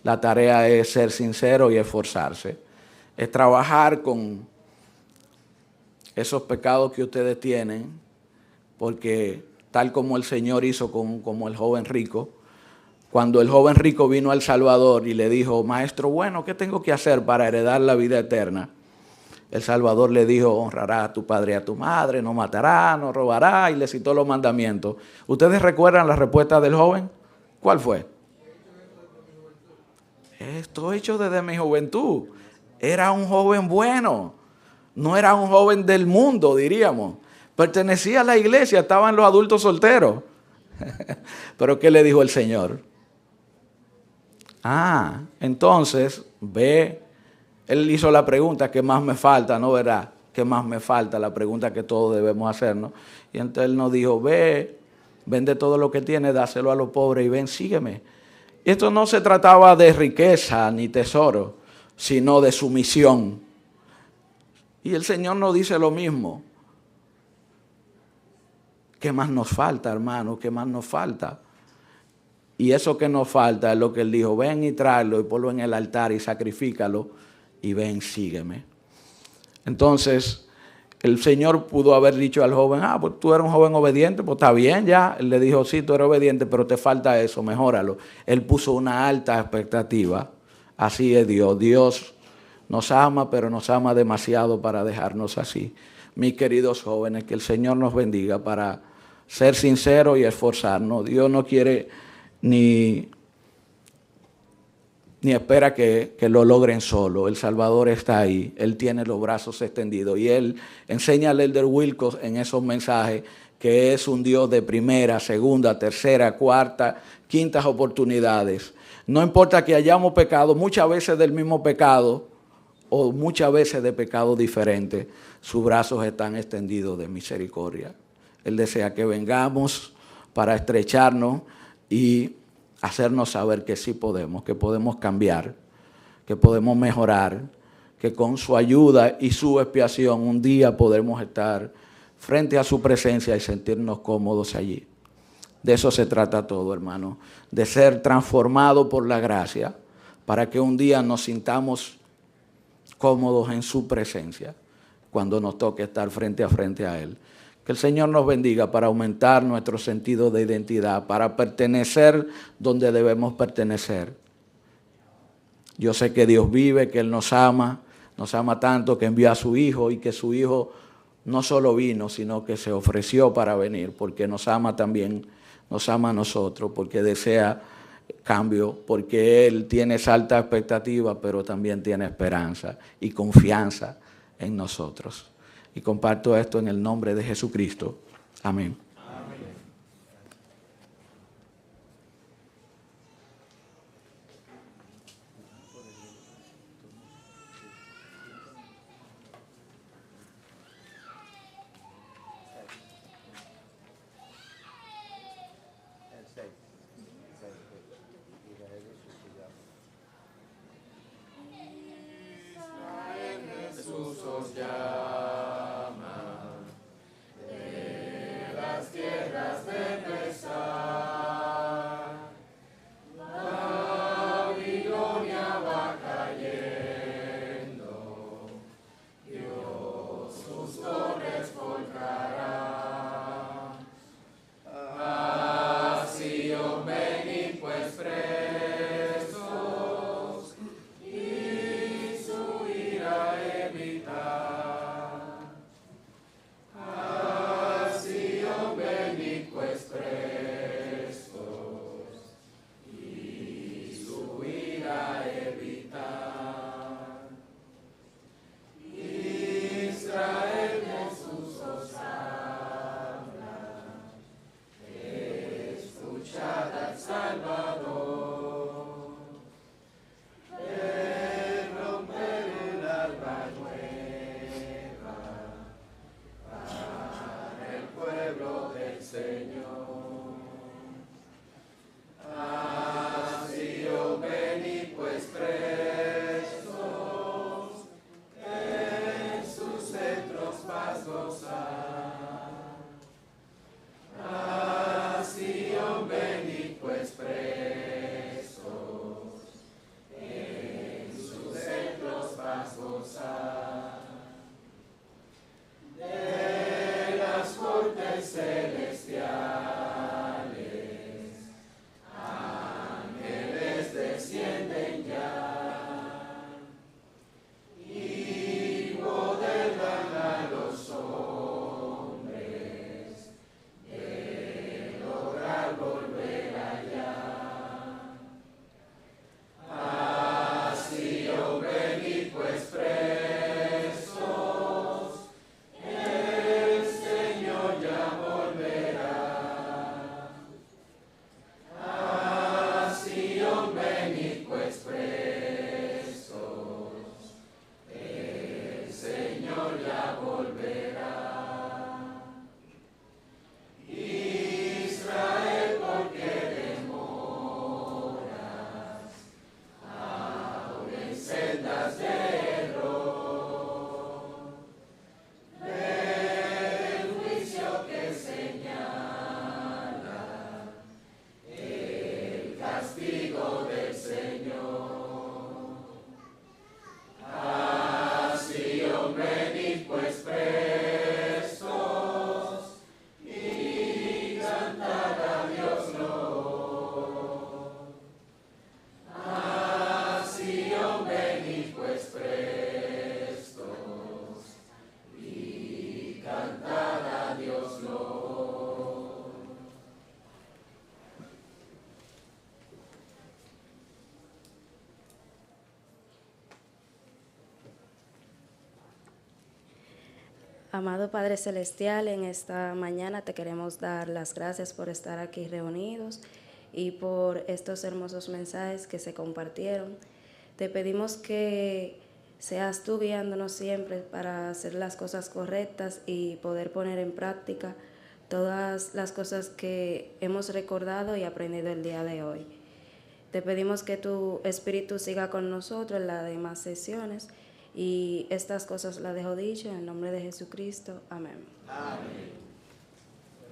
la tarea es ser sincero y esforzarse. Es trabajar con esos pecados que ustedes tienen, porque tal como el Señor hizo como el joven rico, cuando el joven rico vino al Salvador y le dijo, maestro, bueno, ¿qué tengo que hacer para heredar la vida eterna? El Salvador le dijo, honrarás a tu padre y a tu madre, no matarás, no robarás, y le citó los mandamientos. ¿Ustedes recuerdan la respuesta del joven? ¿Cuál fue? Esto hecho desde mi juventud. Era un joven bueno, no era un joven del mundo, diríamos. Pertenecía a la iglesia, estaban los adultos solteros. Pero ¿qué le dijo el Señor? Entonces, ve, Él hizo la pregunta, ¿qué más me falta? ¿No verá? ¿Qué más me falta? La pregunta que todos debemos hacernos. Y entonces Él nos dijo, ve, vende todo lo que tienes, dáselo a los pobres y ven, sígueme. Esto no se trataba de riqueza ni tesoro, sino de sumisión. Y el Señor nos dice lo mismo. ¿Qué más nos falta, hermano? ¿Qué más nos falta? Y eso que nos falta es lo que Él dijo: ven y tráelo y ponlo en el altar y sacrifícalo y ven, sígueme. Entonces, el Señor pudo haber dicho al joven: pues tú eres un joven obediente, pues está bien ya. Él le dijo: sí, tú eres obediente, pero te falta eso, mejóralo. Él puso una alta expectativa. Así es Dios. Dios nos ama, pero nos ama demasiado para dejarnos así. Mis queridos jóvenes, que el Señor nos bendiga para ser sinceros y esforzarnos. Dios no quiere ni espera que lo logren solo. El Salvador está ahí. Él tiene los brazos extendidos. Y Él enseña al Elder Wilcox en esos mensajes que es un Dios de primera, segunda, tercera, cuarta, quintas oportunidades. No importa que hayamos pecado, muchas veces del mismo pecado o muchas veces de pecados diferentes, sus brazos están extendidos de misericordia. Él desea que vengamos para estrecharnos y hacernos saber que sí podemos, que podemos cambiar, que podemos mejorar, que con su ayuda y su expiación un día podremos estar frente a su presencia y sentirnos cómodos allí. De eso se trata todo, hermano, de ser transformado por la gracia para que un día nos sintamos cómodos en su presencia cuando nos toque estar frente a Él. Que el Señor nos bendiga para aumentar nuestro sentido de identidad, para pertenecer donde debemos pertenecer. Yo sé que Dios vive, que Él nos ama tanto que envió a su Hijo y que su Hijo no solo vino, sino que se ofreció para venir, porque nos ama también, nos ama a nosotros, porque desea cambio, porque Él tiene esa alta expectativa, pero también tiene esperanza y confianza en nosotros. Y comparto esto en el nombre de Jesucristo. Amén. volver allá. Amado Padre Celestial, en esta mañana te queremos dar las gracias por estar aquí reunidos y por estos hermosos mensajes que se compartieron. Te pedimos que seas tú guiándonos siempre para hacer las cosas correctas y poder poner en práctica todas las cosas que hemos recordado y aprendido el día de hoy. Te pedimos que tu Espíritu siga con nosotros en las demás sesiones y estas cosas las dejo dicho en el nombre de Jesucristo. Amén. Amén.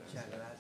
Muchas gracias.